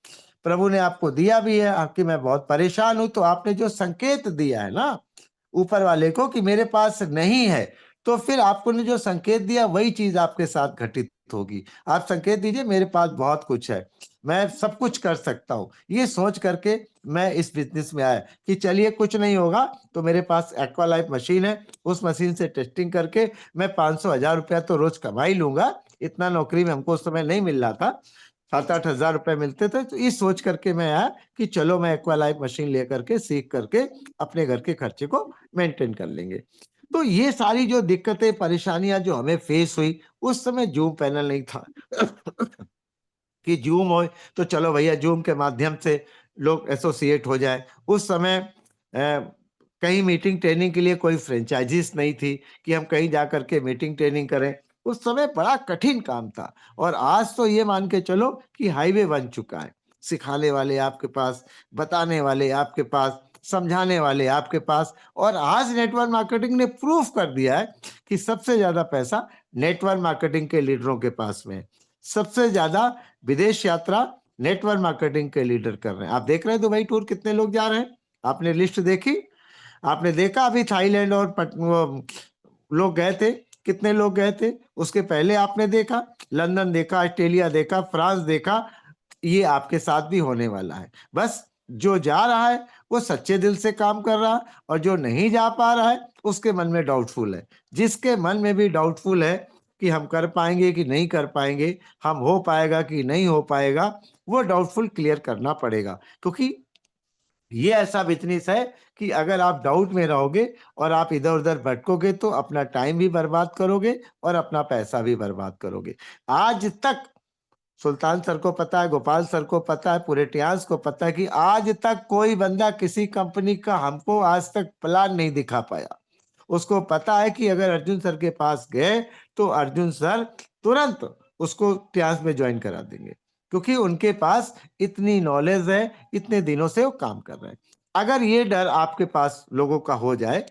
प्रभु ने आपको दिया भी है। आपकी मैं बहुत परेशान हूं, तो आपने जो संकेत दिया है ना ऊपर वाले को कि मेरे पास नहीं है, तो फिर आपको ने जो संकेत दिया वही चीज आपके साथ घटित होगी। आप संकेत दीजिए मेरे पास बहुत कुछ है, मैं सब कुछ कर सकता हूँ। ये सोच करके मैं इस बिजनेस में आया कि चलिए कुछ नहीं होगा तो मेरे पास एक्वालाइफ मशीन है, उस मशीन से टेस्टिंग करके मैं 500-1000 रुपया तो रोज कमा ही लूंगा। इतना नौकरी में हमको उस समय नहीं मिल रहा था, 7-8 हजार रुपए मिलते थे। तो ये सोच करके मैं आया कि चलो मैं एक्वालाइफ मशीन लेकर के सीख करके अपने घर के खर्चे को मेंटेन कर लेंगे। तो ये सारी जो दिक्कतें परेशानियां जो हमें फेस हुई, उस समय जूम पैनल नहीं था कि जूम हो तो चलो भैया जूम के माध्यम से लोग एसोसिएट हो जाए। उस समय कहीं मीटिंग ट्रेनिंग के लिए कोई फ्रेंचाइजीज नहीं थी कि हम कहीं जा करके मीटिंग ट्रेनिंग करें। उस समय बड़ा कठिन काम था। और आज तो ये मान के चलो कि हाईवे बन चुका है। सिखाने वाले आपके पास, बताने वाले आपके पास, समझाने वाले आपके पास। और आज नेटवर्क मार्केटिंग ने प्रूफ कर दिया है कि सबसे ज्यादा पैसा नेटवर्क मार्केटिंग के लीडरों के पास में है। सबसे ज्यादा विदेश यात्रा नेटवर्क मार्केटिंग के लीडर कर रहे हैं। आप देख रहे हैं दुबई टूर कितने लोग जा रहे हैं, आपने लिस्ट देखी? आपने देखा अभी थाईलैंड और लोग गए थे, कितने लोग गए थे? उसके पहले आपने देखा लंदन देखा, ऑस्ट्रेलिया देखा, फ्रांस देखा। ये आपके साथ भी होने वाला है। बस जो जा रहा है वो सच्चे दिल से काम कर रहा है, और जो नहीं जा पा रहा है उसके मन में डाउटफुल है। जिसके मन में भी डाउटफुल है कि हम कर पाएंगे कि नहीं कर पाएंगे, हम हो पाएगा कि नहीं हो पाएगा, वो डाउटफुल क्लियर करना पड़ेगा। क्योंकि ये ऐसा बिजनेस है कि अगर आप डाउट में रहोगे और आप इधर उधर भटकोगे तो अपना टाइम भी बर्बाद करोगे और अपना पैसा भी बर्बाद करोगे। आज तक सुल्तान सर को पता है, गोपाल सर को पता है, पूरे टियास को पता है कि आज तक कोई बंदा किसी कंपनी का हमको आज तक प्लान नहीं दिखा पाया। उसको पता है कि अगर अर्जुन सर के पास गए तो अर्जुन सर तुरंत उसको टियास में ज्वाइन करा देंगे, क्योंकि उनके पास इतनी नॉलेज है, इतने दिनों से वो काम कर रहे हैं। अगर ये डर आपके पास लोगों का हो जाए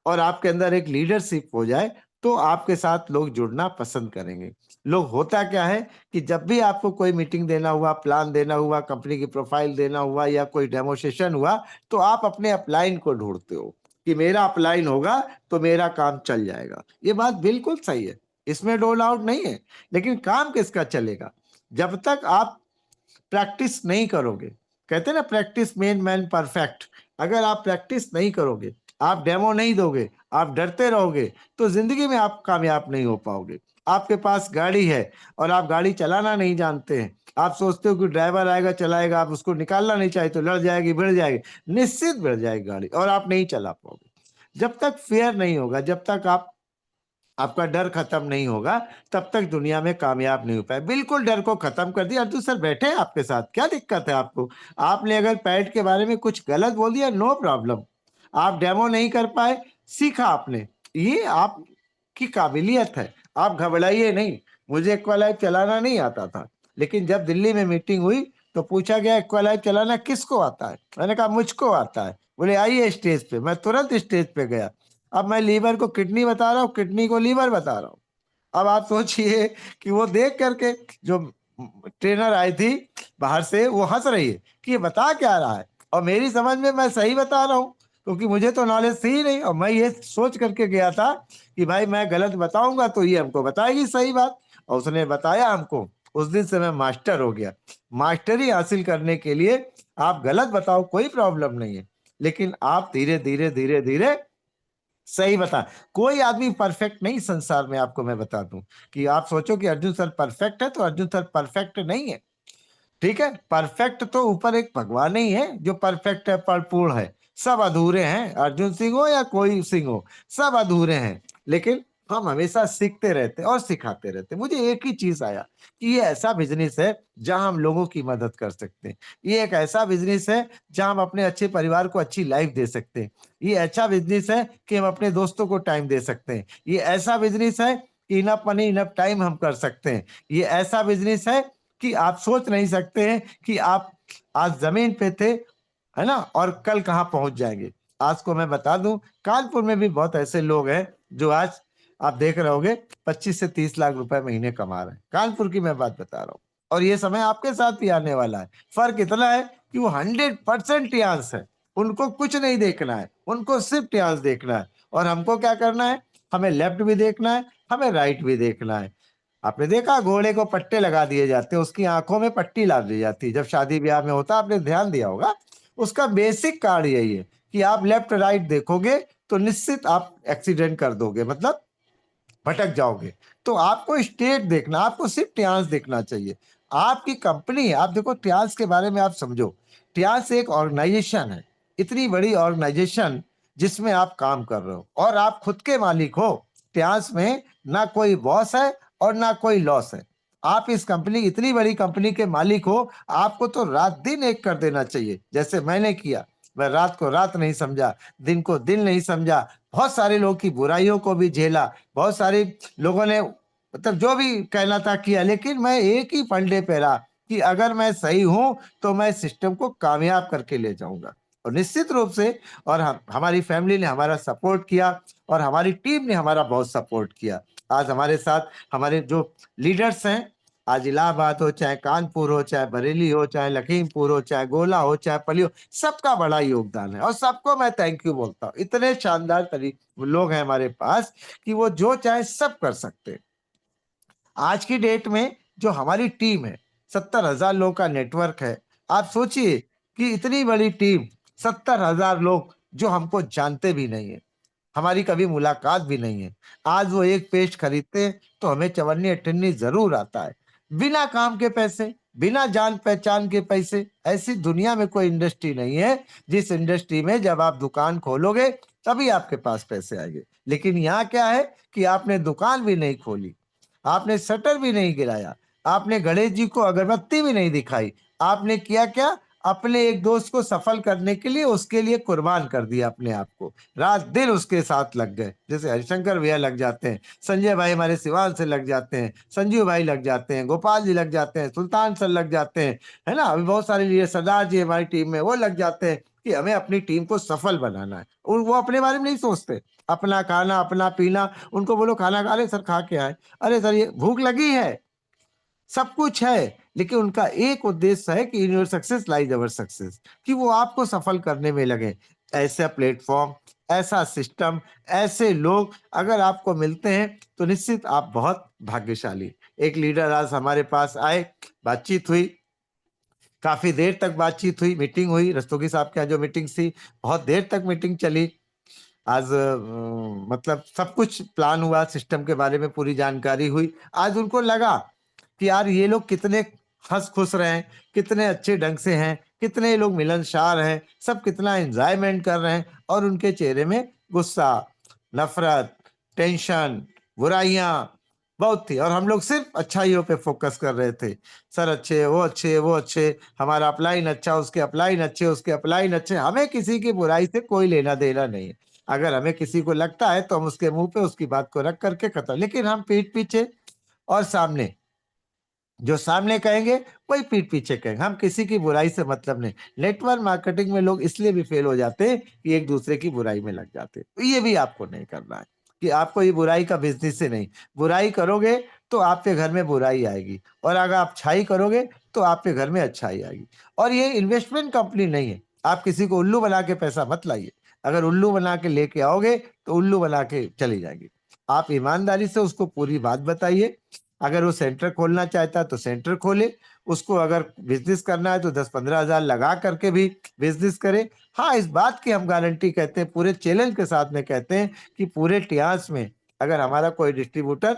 और आपके अंदर एक लीडरशिप हो जाए तो आपके साथ लोग जुड़ना पसंद करेंगे। लोग, होता क्या है कि जब भी आपको कोई मीटिंग देना हुआ, प्लान देना हुआ, कंपनी की प्रोफाइल देना हुआ या कोई डेमोस्ट्रेशन हुआ, तो आप अपने अपलाइन को ढूंढते हो कि मेरा अपलाइन होगा तो मेरा काम चल जाएगा। ये बात बिल्कुल सही है, इसमें नो डाउट नहीं है। लेकिन काम किसका चलेगा जब तक आप प्रैक्टिस नहीं करोगे? कहते हैं ना, प्रैक्टिस मेन मैन परफेक्ट। अगर आप प्रैक्टिस नहीं करोगे, आप डेमो नहीं दोगे, आप डरते रहोगे, तो जिंदगी में आप कामयाब नहीं हो पाओगे। आपके पास गाड़ी है और आप गाड़ी चलाना नहीं जानते हैं, आप सोचते हो कि ड्राइवर आएगा चलाएगा, आप उसको निकालना नहीं चाहे तो लड़ जाएगी, भिड़ जाएगी, निश्चित भिड़ जाएगी गाड़ी और आप नहीं चला पाओगे। जब तक फेयर नहीं होगा, जब तक आपका डर खत्म नहीं होगा, तब तक दुनिया में कामयाब नहीं हो पाए। बिल्कुल डर को खत्म कर दिया। अर्जुन सर बैठे हैं आपके साथ, क्या दिक्कत है आपको? आपने अगर पैड के बारे में कुछ गलत बोल दिया, नो प्रॉब्लम। आप डेमो नहीं कर पाए, सीखा आपने, ये आपकी काबिलियत है, आप घबराइए नहीं। मुझे एक्वालाइफ चलाना नहीं आता था, लेकिन जब दिल्ली में मीटिंग हुई तो पूछा गया एक्वालाइफ चलाना किसको आता है? मैंने कहा मुझको आता है। बोले आइए स्टेज पे। मैं तुरंत स्टेज पे गया। अब मैं लीवर को किडनी बता रहा हूँ, किडनी को लीवर बता रहा हूँ। अब आप सोचिए कि वो देख करके जो ट्रेनर आई थी बाहर से, वो हंस रही है कि ये बता क्या रहा है, और मेरी समझ में मैं सही बता रहा हूँ, क्योंकि मुझे तो नॉलेज थी ही नहीं। और मैं ये सोच करके गया था कि भाई मैं गलत बताऊंगा तो ये हमको बताएगी सही बात, और उसने बताया हमको। उस दिन से मैं मास्टर हो गया। मास्टरी हासिल करने के लिए आप गलत बताओ, कोई प्रॉब्लम नहीं है, लेकिन आप धीरे धीरे धीरे धीरे सही बता। कोई आदमी परफेक्ट नहीं संसार में, आपको मैं बता दूं कि आप सोचो कि अर्जुन सर परफेक्ट है, तो अर्जुन सर परफेक्ट नहीं है। ठीक है, परफेक्ट तो ऊपर एक भगवान ही है जो परफेक्ट है, परिपूर्ण है। सब अधूरे हैं, अर्जुन सिंह हो या कोई सिंह हो, सब अधूरे हैं। लेकिन हम हमेशा सीखते रहते हैं और सिखाते रहते हैं। मुझे एक ही चीज आया कि ये ऐसा बिजनेस है जहां हम लोगों की मदद कर सकते हैं। ये एक ऐसा बिजनेस है जहां हम अपने अच्छे परिवार को अच्छी लाइफ दे सकते हैं। ये ऐसा बिजनेस है कि हम अपने दोस्तों को टाइम दे सकते हैं। ये ऐसा बिजनेस है कि इनफ मनी इनफ टाइम हम कर सकते हैं। ये ऐसा बिजनेस है कि आप सोच नहीं सकते हैं कि आप आज जमीन पे थे, है ना, और कल कहाँ पहुंच जाएंगे। आज को मैं बता दूं, कानपुर में भी बहुत ऐसे लोग हैं जो आज आप देख रहे होगे 25 से 30 लाख रुपए महीने कमा रहे हैं। कानपुर की मैं बात बता रहा हूँ। और ये समय आपके साथ भी आने वाला है। फर्क इतना है कि वो 100% टियांस है, उनको कुछ नहीं देखना है, उनको सिर्फ टियांस देखना है। और हमको क्या करना है, हमें लेफ्ट भी देखना है, हमें राइट भी देखना है। आपने देखा घोड़े को पट्टे लगा दिए जाते हैं, उसकी आंखों में पट्टी ला दी जाती है जब शादी ब्याह में होता है, आपने ध्यान दिया होगा। उसका बेसिक कार्ड यही है कि आप लेफ्ट राइट देखोगे तो निश्चित आप एक्सीडेंट कर दोगे, मतलब भटक जाओगे। तो आपको स्टेट देखना, आपको सिर्फ ट्यास देखना चाहिए। आपकी कंपनी है, आप देखो ट्यास के बारे में आप समझो। ट्यास एक ऑर्गेनाइजेशन है, इतनी बड़ी ऑर्गेनाइजेशन जिसमें आप काम कर रहे हो और आप खुद के मालिक हो। ट्यास में ना कोई बॉस है और ना कोई लॉस है। आप इस कंपनी, इतनी बड़ी कंपनी के मालिक हो, आपको तो रात दिन एक कर देना चाहिए जैसे मैंने किया। मैं रात को रात नहीं समझा, दिन को दिन नहीं समझा, बहुत सारे लोगों की बुराइयों को भी झेला, बहुत सारे लोगों ने मतलब जो भी कहना था किया, लेकिन मैं एक ही फंडे पे रहा कि अगर मैं सही हूं तो मैं सिस्टम को कामयाब करके ले जाऊंगा। और निश्चित रूप से और हमारी फैमिली ने हमारा सपोर्ट किया और हमारी टीम ने हमारा बहुत सपोर्ट किया। आज हमारे साथ हमारे जो लीडर्स हैं, आज इलाहाबाद हो, चाहे कानपुर हो, चाहे बरेली हो, चाहे लखीमपुर हो, चाहे गोला हो, चाहे पली हो, सबका बड़ा योगदान है और सबको मैं थैंक यू बोलता हूँ। इतने शानदार तरीके लोग हैं हमारे पास कि वो जो चाहे सब कर सकते हैं। आज की डेट में जो हमारी टीम है, 70,000 लोगों का नेटवर्क है। आप सोचिए कि इतनी बड़ी टीम, 70,000 लोग जो हमको जानते भी नहीं है, हमारी कभी मुलाकात भी नहीं है, आज वो एक पेस्ट खरीदते हैं तो हमें चवन्नी अठन्नी जरूर आता है, बिना काम के पैसे, बिना जान पहचान के पैसे। ऐसी दुनिया में कोई इंडस्ट्री नहीं है जिस इंडस्ट्री में जब आप दुकान खोलोगे तभी आपके पास पैसे आएंगे। लेकिन यहाँ क्या है कि आपने दुकान भी नहीं खोली, आपने शटर भी नहीं गिराया, आपने गणेश जी को अगरबत्ती भी नहीं दिखाई, आपने किया क्या, अपने एक दोस्त को सफल करने के लिए उसके लिए कुर्बान कर दिया अपने आप को, रात दिन उसके साथ लग गए। जैसे हरिशंकर भैया लग जाते हैं, संजय भाई हमारे सिवान से लग जाते हैं, संजीव भाई लग जाते हैं, गोपाल जी लग जाते हैं, सुल्तान सर लग जाते हैं, है ना। अभी बहुत सारे लिए सरदार जी हमारी टीम में वो लग जाते हैं कि हमें अपनी टीम को सफल बनाना है। और वो अपने बारे में नहीं सोचते, अपना खाना अपना पीना। उनको बोलो खाना खा ले सर, खा के आए, अरे सर ये भूख लगी है, सब कुछ है, लेकिन उनका एक उद्देश्य है कि in your success lies our success, कि वो आपको सफल करने में लगे। ऐसा प्लेटफॉर्म, ऐसा सिस्टम, ऐसे लोग अगर आपको मिलते हैं तो निश्चित आप बहुत भाग्यशाली। एक लीडर आज हमारे पास आए, बातचीत हुई, काफी देर तक बातचीत हुई, मीटिंग हुई, रस्तोगी साहब के यहाँ जो मीटिंग थी बहुत देर तक मीटिंग चली। आज मतलब सब कुछ प्लान हुआ, सिस्टम के बारे में पूरी जानकारी हुई। आज उनको लगा कि यार ये लोग कितने हंस खुश रहे हैं, कितने अच्छे ढंग से हैं, कितने लोग मिलनसार हैं, सब कितना एंजॉयमेंट कर रहे हैं। और उनके चेहरे में गुस्सा, नफरत, टेंशन, बुराइयां बहुत थी और हम लोग सिर्फ अच्छाइयों पे फोकस कर रहे थे। सर अच्छे, वो अच्छे, वो अच्छे, हमारा अपलाइन अच्छा, उसके अपलाइन अच्छे, उसके अपलाइन अच्छे। हमें किसी की बुराई से कोई लेना देना नहीं है। अगर हमें किसी को लगता है तो हम उसके मुंह पे उसकी बात को रख करके खत्म। लेकिन हम पीठ पीछे और सामने, जो सामने कहेंगे वही पीठ पीछे कहेंगे, हम किसी की बुराई से मतलब नहीं। नेटवर्क मार्केटिंग में लोग इसलिए भी फेल हो जाते हैं कि एक दूसरे की बुराई में लग जाते हैं। तो ये भी आपको नहीं करना है कि आपको ये बुराई का बिजनेस से नहीं। बुराई करोगे तो आपके घर में बुराई आएगी और अगर आप अच्छाई करोगे तो आपके घर में अच्छाई आएगी। और ये इन्वेस्टमेंट कंपनी नहीं है, आप किसी को उल्लू बना के पैसा मत लाइए। अगर उल्लू बना के लेके आओगे तो उल्लू बना के चली जाएगी। आप ईमानदारी से उसको पूरी बात बताइए। अगर वो सेंटर खोलना चाहता है तो सेंटर खोले, उसको अगर बिजनेस करना है तो 10-15 हजार लगा करके भी बिजनेस करे। हाँ, इस बात की हम गारंटी कहते हैं, पूरे चैलेंज के साथ में कहते हैं कि पूरे इतिहास में अगर हमारा कोई डिस्ट्रीब्यूटर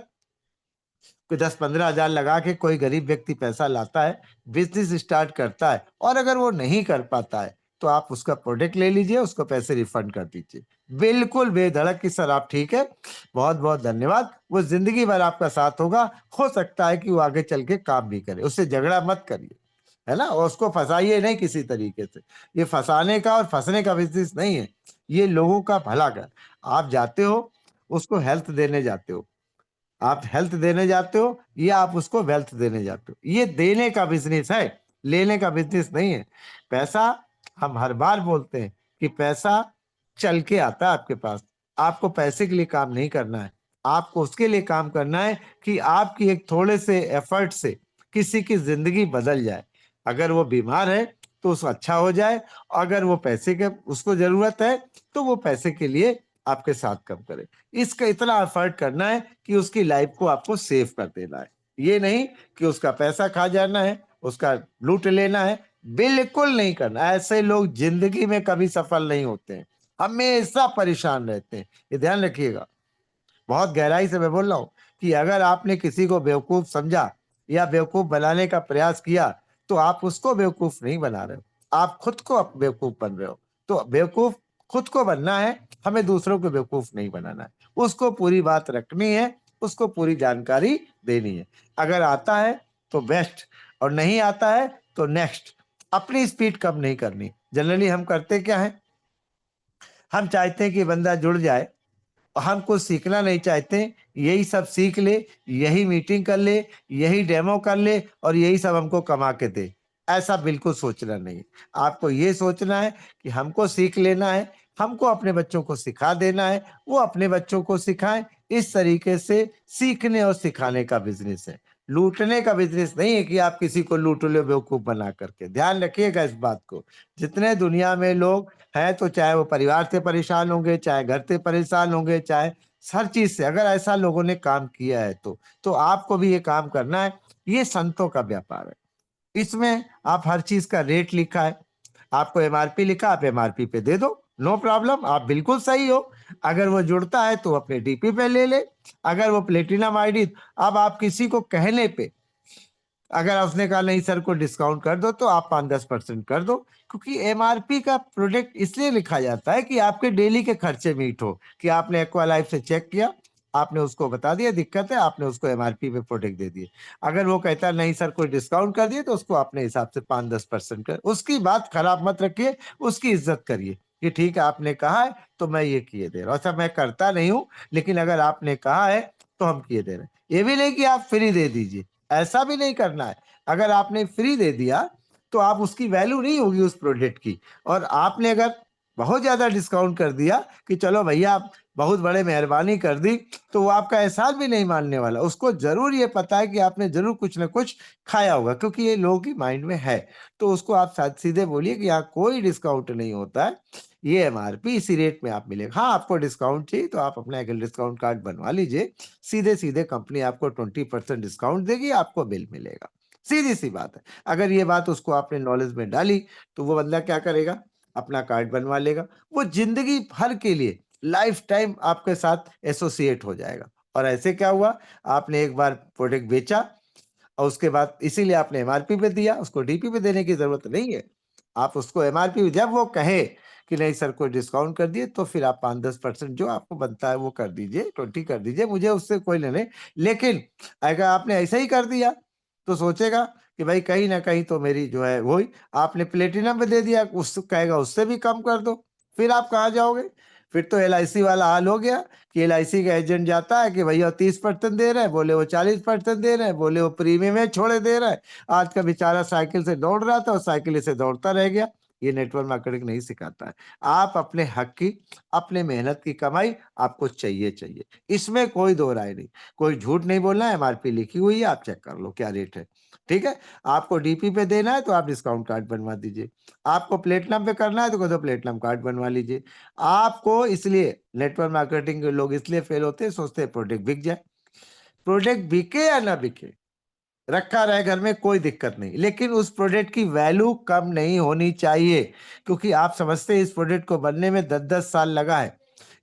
कोई 10-15 हजार लगा के कोई गरीब व्यक्ति पैसा लाता है, बिजनेस स्टार्ट करता है और अगर वो नहीं कर पाता है तो आप उसका प्रोडक्ट ले लीजिए, उसको पैसे रिफंड कर दीजिए, बिल्कुल बेधड़क कि सर आप ठीक है, बहुत बहुत धन्यवाद। वो जिंदगी भर आपका साथ होगा। हो सकता है कि वो आगे चल के काम भी करे, उससे झगड़ा मत करिए, है ना। और उसको फंसाइए नहीं किसी तरीके से। ये फंसाने का और फंसने का बिजनेस नहीं है, ये लोगों का भला कर। आप जाते हो, उसको हेल्थ देने जाते हो, आप हेल्थ देने जाते हो या आप उसको वेल्थ देने जाते हो। ये देने का बिजनेस है, लेने का बिजनेस नहीं है। पैसा, हम हर बार बोलते हैं कि पैसा चल के आता है आपके पास। आपको पैसे के लिए काम नहीं करना है, आपको उसके लिए काम करना है कि आपकी एक थोड़े से एफर्ट से किसी की जिंदगी बदल जाए। अगर वो बीमार है तो उसको अच्छा हो जाए, अगर वो पैसे के उसको जरूरत है तो वो पैसे के लिए आपके साथ कम करे। इसका इतना एफर्ट करना है कि उसकी लाइफ को आपको सेव कर देना है, ये नहीं कि उसका पैसा खा जाना है, उसका लूट लेना है। बिल्कुल नहीं करना। ऐसे लोग जिंदगी में कभी सफल नहीं होते हैं, हमेशा परेशान रहते हैं, ये ध्यान रखिएगा। बहुत गहराई से मैं बोल रहा हूं कि अगर आपने किसी को बेवकूफ समझा या बेवकूफ बनाने का प्रयास किया तो आप उसको बेवकूफ नहीं बना रहे हो, आप खुद को बेवकूफ बन रहे हो। तो बेवकूफ खुद को बनना है, हमें दूसरों को बेवकूफ नहीं बनाना है। उसको पूरी बात रखनी है, उसको पूरी जानकारी देनी है। अगर आता है तो बेस्ट, और नहीं आता है तो नेक्स्ट। अपनी स्पीड कम नहीं करनी। जनरली हम करते क्या है, हम चाहते हैं कि बंदा जुड़ जाए, हम कुछ सीखना नहीं चाहते, यही सब सीख ले, यही मीटिंग कर ले, यही डेमो कर ले और यही सब हमको कमा के दे। ऐसा बिल्कुल सोचना नहीं। आपको ये सोचना है कि हमको सीख लेना है, हमको अपने बच्चों को सिखा देना है, वो अपने बच्चों को सिखाएं। इस तरीके से सीखने और सिखाने का बिजनेस है, लूटने का बिजनेस नहीं है कि आप किसी को लूट लो बेवकूफ बना करके। ध्यान रखिएगा इस बात को। जितने दुनिया में लोग है, तो चाहे वो परिवार से परेशान होंगे, चाहे घर से परेशान होंगे, चाहे हर चीज से, अगर ऐसा लोगों ने काम किया है तो आपको भी ये काम करना है। ये संतों का व्यापार है। इसमें आप हर चीज का रेट लिखा है, आपको एमआरपी लिखा, आप एमआरपी पे दे दो, नो प्रॉब्लम, आप बिल्कुल सही हो। अगर वो जुड़ता है तो अपने डीपी पे ले ले। अगर वो प्लेटिनम आईडी, अब आप किसी को कहने पे अगर उसने कहा नहीं सर को डिस्काउंट कर दो तो आप 5-10% कर दो, क्योंकि एमआरपी का प्रोडक्ट इसलिए लिखा जाता है कि आपके डेली के खर्चे मीट हो। कि आपने एक्वा लाइफ से चेक किया, आपने उसको बता दिया दिक्कत है, आपने उसको एमआरपी पे प्रोडक्ट दे दिए। अगर वो कहता नहीं सर कोई डिस्काउंट कर दिए तो उसको अपने हिसाब से 5-10% कर, उसकी बात खराब मत रखिए, उसकी इज्जत करिए कि ठीक है आपने कहा है तो मैं ये किए दे रहा हूँ। ऐसा मैं करता नहीं हूँ, लेकिन अगर आपने कहा है तो हम किए दे रहे हैं। ये भी नहीं कि आप फ्री दे दीजिए, ऐसा भी नहीं करना है। अगर आपने फ्री दे दिया तो आप उसकी वैल्यू नहीं होगी उस प्रोडक्ट की। और आपने अगर बहुत ज्यादा डिस्काउंट कर दिया कि चलो भैया आप बहुत बड़े मेहरबानी कर दी, तो वो आपका एहसान भी नहीं मानने वाला। उसको जरूर ये पता है कि आपने जरूर कुछ ना कुछ खाया होगा, क्योंकि ये लोगों की माइंड में है। तो उसको आप सीधे बोलिए कि यहाँ कोई डिस्काउंट नहीं होता है, ये एमआरपी इसी रेट में आप मिलेगा। हाँ आपको डिस्काउंट चाहिए तो आप अपना एक डिस्काउंट कार्ड बनवा लीजिए, सीधे सीधे कंपनी आपको 20% डिस्काउंट देगी, आपको बिल मिलेगा। सीधी सी बात है। अगर ये बात उसको आपने नॉलेज में डाली तो वो बंदा क्या करेगा, अपना कार्ड बनवा लेगा। वो जिंदगी भर के लिए लाइफ टाइम आपके साथ एसोसिएट हो जाएगा। और ऐसे क्या हुआ, आपने एक बार प्रोडक्ट बेचा और उसके बाद इसीलिए आपने एमआरपी पे दिया, उसको डीपी पे देने की जरूरत नहीं है। आप उसको एमआरपी जब वो कहे कि नहीं सर कोई डिस्काउंट कर दिए तो फिर आप 5-10% जो आपको बनता है वो कर दीजिए, 20 कर दीजिए, मुझे उससे कोई लेने। लेकिन अगर आपने ऐसा ही कर दिया तो सोचेगा कि भाई कहीं ना कहीं तो मेरी जो है वही, आपने प्लेटिनम पे दे दिया, उस कहेगा उससे भी कम कर दो, फिर आप कहाँ जाओगे। फिर तो एलआईसी वाला हाल हो गया कि एलआईसी का एजेंट जाता है कि भैया 30% दे रहे हैं, बोले वो 40% दे रहे हैं, बोले वो प्रीमियम में छोड़े दे रहे हैं। आज का बेचारा साइकिल से दौड़ रहा था और साइकिल से दौड़ता रह गया। ये नेटवर्क मार्केटिंग नहीं सिखाता है। आप अपने हक की, अपने मेहनत की कमाई आपको चाहिए चाहिए, इसमें कोई दो राय नहीं। कोई झूठ नहीं बोलना है, एमआरपी लिखी हुई है, आप चेक कर लो क्या रेट है। ठीक है, आपको डीपी पे देना है तो आप डिस्काउंट कार्ड बनवा दीजिए, आपको प्लेटिनम पे करना है तो कहो प्लेटिनम कार्ड बनवा लीजिए। आपको इसलिए नेटवर्क मार्केटिंग के लोग इसलिए फेल होते हैं, सोचते हैं प्रोडक्ट बिक जाए। प्रोडक्ट बिके या ना बिके, रखा रहे घर में कोई दिक्कत नहीं, लेकिन उस प्रोडक्ट की वैल्यू कम नहीं होनी चाहिए। क्योंकि आप समझते हैं इस प्रोडक्ट को बनने में 10-10 साल लगा है,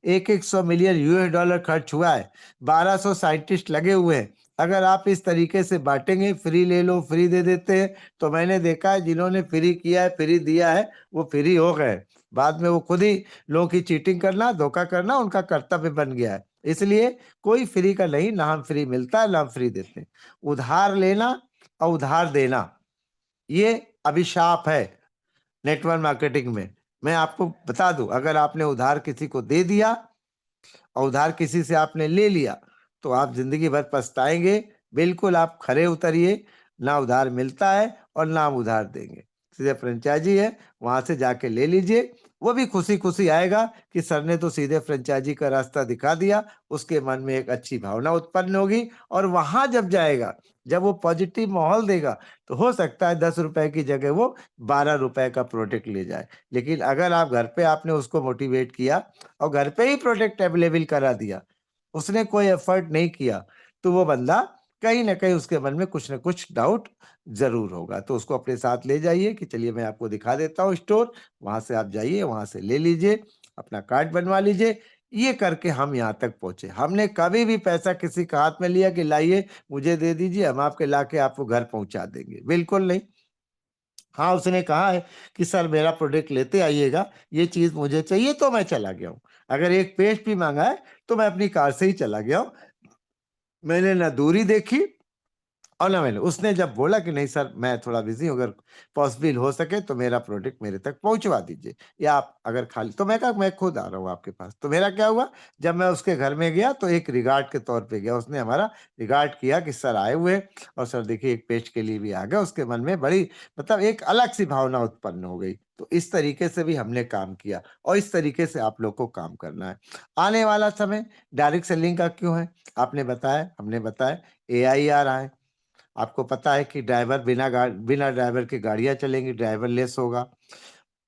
100 मिलियन यूएस डॉलर खर्च हुआ है, 1200 साइंटिस्ट लगे हुए हैं। अगर आप इस तरीके से बांटेंगे, फ्री ले लो फ्री दे देते हैं, तो मैंने देखा है जिन्होंने फ्री किया है, फ्री दिया है, वो फ्री हो गए। बाद में वो खुद ही लोगों की चीटिंग करना, धोखा करना उनका कर्तव्य बन गया है। इसलिए कोई फ्री का नहीं, ना हम फ्री मिलता है ना हम फ्री देते हैं। उधार लेना और उधार देना ये अभिशाप है नेटवर्क मार्केटिंग में। मैं आपको बता दूं, अगर आपने उधार किसी को दे दिया और उधार किसी से आपने ले लिया तो आप जिंदगी भर पछताएंगे। बिल्कुल आप खरे उतरिए, ना उधार मिलता है और ना हम उधार देंगे। सीधे फ्रेंचाइजी है, वहां से जाके ले लीजिए। वो भी खुशी खुशी आएगा कि सर ने तो सीधे फ्रेंचाइजी का रास्ता दिखा दिया। उसके मन में एक अच्छी भावना उत्पन्न होगी, और वहां जब जाएगा, जब वो पॉजिटिव माहौल देगा, तो हो सकता है 10 रुपए की जगह वो 12 रुपए का प्रोडक्ट ले जाए। लेकिन अगर आप घर पे आपने उसको मोटिवेट किया और घर पे ही प्रोडक्ट अवेलेबल करा दिया, उसने कोई एफर्ट नहीं किया, तो वो बंदा कहीं ना कहीं उसके मन में कुछ ना कुछ डाउट जरूर होगा। तो उसको अपने साथ ले जाइए कि चलिए मैं आपको दिखा देता हूँ स्टोर, वहां से आप जाइए, वहां से ले लीजिए, अपना कार्ड बनवा लीजिए। ये करके हम यहाँ तक पहुंचे। हमने कभी भी पैसा किसी का हाथ में लिया कि लाइए मुझे दे दीजिए, हम आपके लाके आपको घर पहुंचा देंगे, बिल्कुल नहीं। हाँ, उसने कहा है कि सर मेरा प्रोडक्ट लेते आइएगा, ये चीज मुझे चाहिए, तो मैं चला गया हूँ। अगर एक पेस्ट भी मांगा है तो मैं अपनी कार से ही चला गया हूँ। मैंने ना दूरी देखी, और ना मैंने, उसने जब बोला कि नहीं सर मैं थोड़ा बिजी हूँ, अगर पॉसिबल हो सके तो मेरा प्रोडक्ट मेरे तक पहुंचवा दीजिए, या आप अगर खाली, तो मैं कहा मैं खुद आ रहा हूँ आपके पास। तो मेरा क्या हुआ, जब मैं उसके घर में गया तो एक रिगार्ड के तौर पे गया, उसने हमारा रिगार्ड किया कि सर आए हुए, और सर देखिए एक पेज के लिए भी आ गया। उसके मन में बड़ी, मतलब एक अलग सी भावना उत्पन्न हो गई। तो इस तरीके से भी हमने काम किया, और इस तरीके से आप लोग को काम करना है। आने वाला समय डायरेक्ट सेलिंग का क्यों है, आपने बताया, हमने बताया, एआई आ रहा है। आपको पता है कि ड्राइवर बिना ड्राइवर के गाड़ियां चलेंगी, ड्राइवरलेस होगा।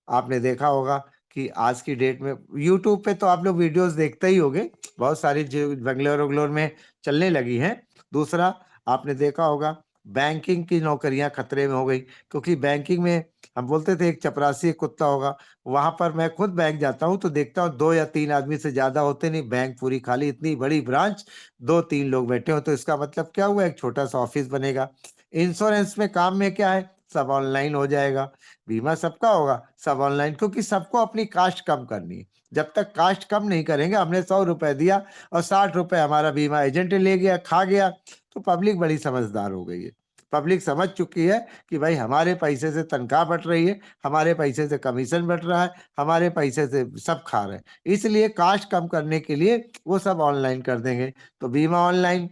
आपने देखा होगा कि आज की डेट में यूट्यूब पे तो आप लोग वीडियोस देखते ही होंगे, बहुत सारी जो बंगलोर वंगलोर में चलने लगी हैं। दूसरा, आपने देखा होगा बैंकिंग की नौकरियां खतरे में हो गई, क्योंकि बैंकिंग में हम बोलते थे एक चपरासी एक कुत्ता होगा। वहां पर मैं खुद बैंक जाता हूं तो देखता हूँ 2 या 3 आदमी से ज्यादा होते नहीं, बैंक पूरी खाली, इतनी बड़ी ब्रांच, 2-3 लोग बैठे हो, तो इसका मतलब क्या हुआ, एक छोटा सा ऑफिस बनेगा। इंश्योरेंस में काम में क्या है, सब ऑनलाइन हो जाएगा। बीमा सबका होगा, सब ऑनलाइन, क्योंकि सबको अपनी कास्ट कम करनी है। जब तक कास्ट कम नहीं करेंगे, हमने 100 रुपए दिया और 60 रुपए हमारा बीमा एजेंट ले गया, खा गया, तो पब्लिक बड़ी समझदार हो गई है। पब्लिक समझ चुकी है कि भाई हमारे पैसे से तनख्वाह बट रही है, हमारे पैसे से कमीशन बट रहा है, हमारे पैसे से सब खा रहे हैं, इसलिए कास्ट कम करने के लिए वो सब ऑनलाइन कर देंगे। तो बीमा ऑनलाइन,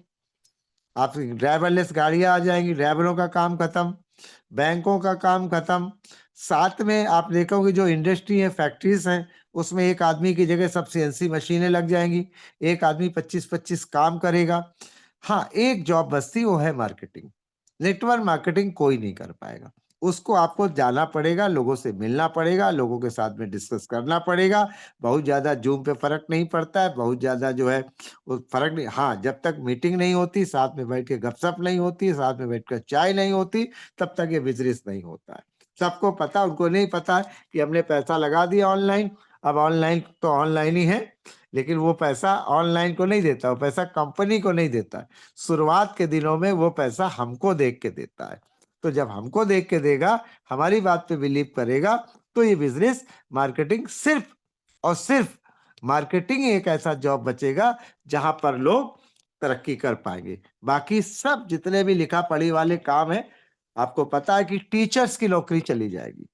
आप ड्राइवरलेस गाड़ियां आ जाएंगी, ड्राइवरों का काम खत्म, बैंकों का काम खत्म। साथ में आप देखोगे जो इंडस्ट्री है, फैक्ट्रीज हैं, उसमें एक आदमी की जगह सब सीएनसी मशीनें लग जाएंगी, एक आदमी 25-25 काम करेगा। हाँ, एक जॉब बचती, वो है मार्केटिंग। नेटवर्क मार्केटिंग कोई नहीं कर पाएगा, उसको आपको जाना पड़ेगा, लोगों से मिलना पड़ेगा, लोगों के साथ में डिस्कस करना पड़ेगा। बहुत ज्यादा जूम पे फर्क नहीं पड़ता है, बहुत ज्यादा जो है वो फर्क नहीं। हाँ, जब तक मीटिंग नहीं होती, साथ में बैठ के गपशप नहीं होती, साथ में बैठ कर चाय नहीं होती, तब तक ये बिजनेस नहीं होता है। सबको पता, उनको नहीं पता है कि हमने पैसा लगा दिया ऑनलाइन। अब ऑनलाइन तो ऑनलाइन ही है, लेकिन वो पैसा ऑनलाइन को नहीं देता, वो पैसा कंपनी को नहीं देता है। शुरुआत के दिनों में वो पैसा हमको देख के देता है। तो जब हमको देख के देगा, हमारी बात पे बिलीव करेगा, तो ये बिजनेस मार्केटिंग, सिर्फ और सिर्फ मार्केटिंग ही एक ऐसा जॉब बचेगा जहां पर लोग तरक्की कर पाएंगे। बाकी सब जितने भी लिखा पढ़ी वाले काम है, आपको पता है कि टीचर्स की नौकरी चली जाएगी।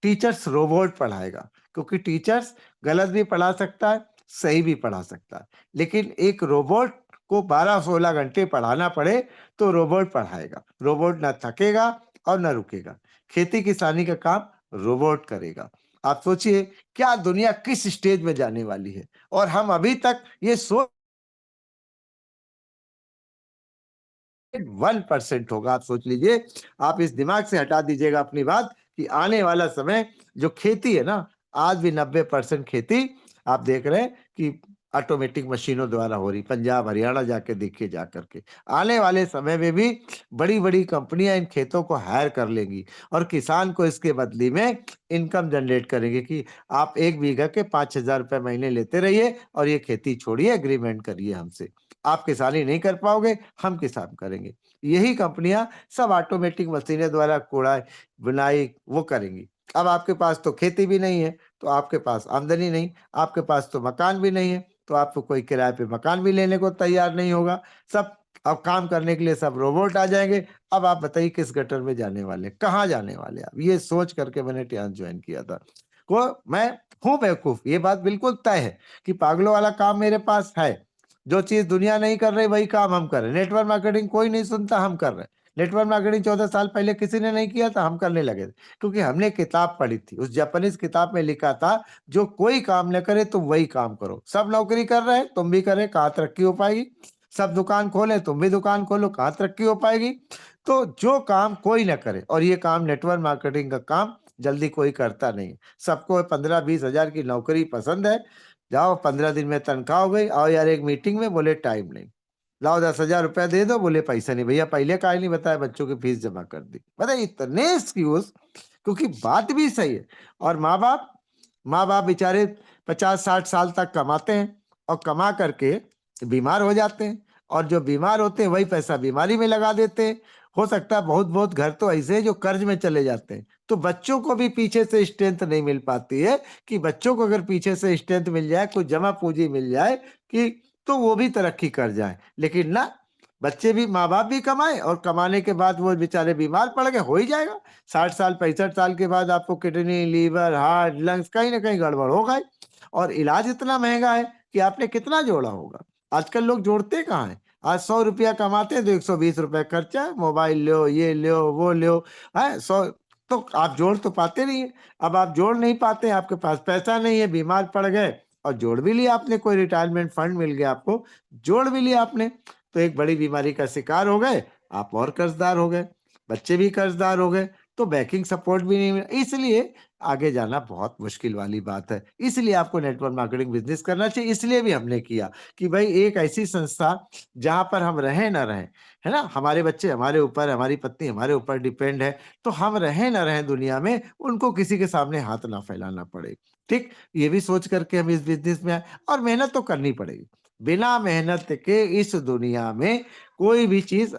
टीचर्स रोबोट पढ़ाएगा, क्योंकि टीचर्स गलत भी पढ़ा सकता है, सही भी पढ़ा सकता है, लेकिन एक रोबोट को 12-16 घंटे पढ़ाना पड़े तो रोबोट पढ़ाएगा। रोबोट ना थकेगा और ना रुकेगा। खेती किसानी का काम रोबोट करेगा। आप सोचिए क्या दुनिया किस स्टेज में जाने वाली है, और हम अभी तक ये सोच 1% होगा। आप सोच लीजिए, आप इस दिमाग से हटा दीजिएगा अपनी बात कि आने वाला समय जो खेती है ना, आज भी 90% खेती आप देख रहे हैं कि ऑटोमेटिक मशीनों द्वारा हो रही। पंजाब हरियाणा जाके देखिए, जा करके आने वाले समय में भी बड़ी बड़ी कंपनियां इन खेतों को हायर कर लेंगी, और किसान को इसके बदले में इनकम जनरेट करेंगे कि आप 1 बीघा के 5,000 रुपए महीने लेते रहिए, और ये खेती छोड़िए, एग्रीमेंट करिए हमसे। आप किसानी नहीं कर पाओगे, हम किसान करेंगे। यही कंपनियां सब ऑटोमेटिक मशीनें द्वारा कोड़ाई बुनाई वो करेंगी। अब आपके पास तो खेती भी नहीं है, तो आपके पास आमदनी नहीं, आपके पास तो मकान भी नहीं है, तो आपको कोई किराए पे मकान भी लेने को तैयार नहीं होगा। सब अब काम करने के लिए सब रोबोट आ जाएंगे। अब आप बताइए किस गटर में जाने वाले, कहाँ जाने वाले। आप ये सोच करके मैंने टियान ज्वाइन किया था। को मैं हूं बेवकूफ, ये बात बिल्कुल तय है कि पागलों वाला काम मेरे पास है। जो चीज दुनिया नहीं कर रही वही काम हम कर रहे हैं। नेटवर्क मार्केटिंग कोई नहीं सुनता, हम कर रहे हैं, नेटवर्क मार्केटिंग 14 साल पहले किसी ने नहीं किया था, हम करने लगे थे, क्योंकि हमने किताब पढ़ी थी। उस जापानीज किताब में लिखा था, जो कोई काम न करे तुम वही काम करो। सब नौकरी कर रहे हैं, तुम भी करे, कहाँ तरक्की हो पाएगी। सब दुकान खोले, तुम भी दुकान खोलो, कहाँ तरक्की हो पाएगी। तो जो काम कोई ना करे, और ये काम नेटवर्क मार्केटिंग का काम जल्दी कोई करता नहीं। सबको 15-20 हजार की नौकरी पसंद है। जाओ 15 दिन में तनख्वाह हो गई, आओ यार एक मीटिंग में, बोले टाइम नहीं। लाओ 10,000 रुपया दे दो, बोले पैसा नहीं। भैया पहले काहे नहीं बताया, बच्चों की फीस जमा कर दी। बताइए, इतने एक्सक्यूज, क्योंकि बात भी सही है। और माँ बाप बेचारे 50-60 साल तक कमाते हैं, और कमा करके बीमार हो जाते हैं, और जो बीमार होते हैं वही पैसा बीमारी में लगा देते हैं। हो सकता है बहुत बहुत घर तो ऐसे हैं जो कर्ज में चले जाते हैं। तो बच्चों को भी पीछे से स्ट्रेंथ नहीं मिल पाती है, कि बच्चों को अगर पीछे से स्ट्रेंथ मिल जाए, कुछ जमा पूंजी मिल जाए, कि तो वो भी तरक्की कर जाए। लेकिन ना, बच्चे भी, माँ बाप भी कमाए, और कमाने के बाद वो बेचारे बीमार पड़ गए, हो ही जाएगा। 60 साल 65 साल के बाद आपको किडनी, लीवर, हार्ट, लंग्स कहीं ना कहीं गड़बड़ हो गए। और इलाज इतना महंगा है कि आपने कितना जोड़ा होगा। आजकल लोग जोड़ते कहाँ हैं। आज 100 रुपया कमाते हैं तो 120 रुपया खर्चा है, मोबाइल लो, ये लो, वो लो, है 100। तो आप जोड़ तो पाते नहीं है। अब आप जोड़ नहीं पाते, आपके पास पैसा नहीं है, बीमार पड़ गए, और जोड़ भी लिया आपने, कोई रिटायरमेंट फंड मिल गया आपको, जोड़ भी लिया आपने, तो एक बड़ी बीमारी का शिकार हो गए, आप और कर्जदार हो गए, बच्चे भी कर्जदार हो गए, तो बैंकिंग सपोर्ट भी नहीं मिला। इसलिए आगे जाना बहुत मुश्किल वाली बात है। इसलिए आपको नेटवर्क मार्केटिंग बिजनेस करना चाहिए। इसलिए भी हमने किया कि भाई एक ऐसी संस्था जहां पर हम रहें ना रहें, है ना, हमारे बच्चे हमारे ऊपर, हमारी पत्नी हमारे ऊपर डिपेंड है, तो हम रहें ना रहें दुनिया में, उनको किसी के सामने हाथ ना फैलाना पड़े। ठीक, ये भी सोच करके हम इस बिजनेस में आए, और मेहनत तो करनी पड़ेगी। बिना मेहनत के इस दुनिया में कोई भी चीज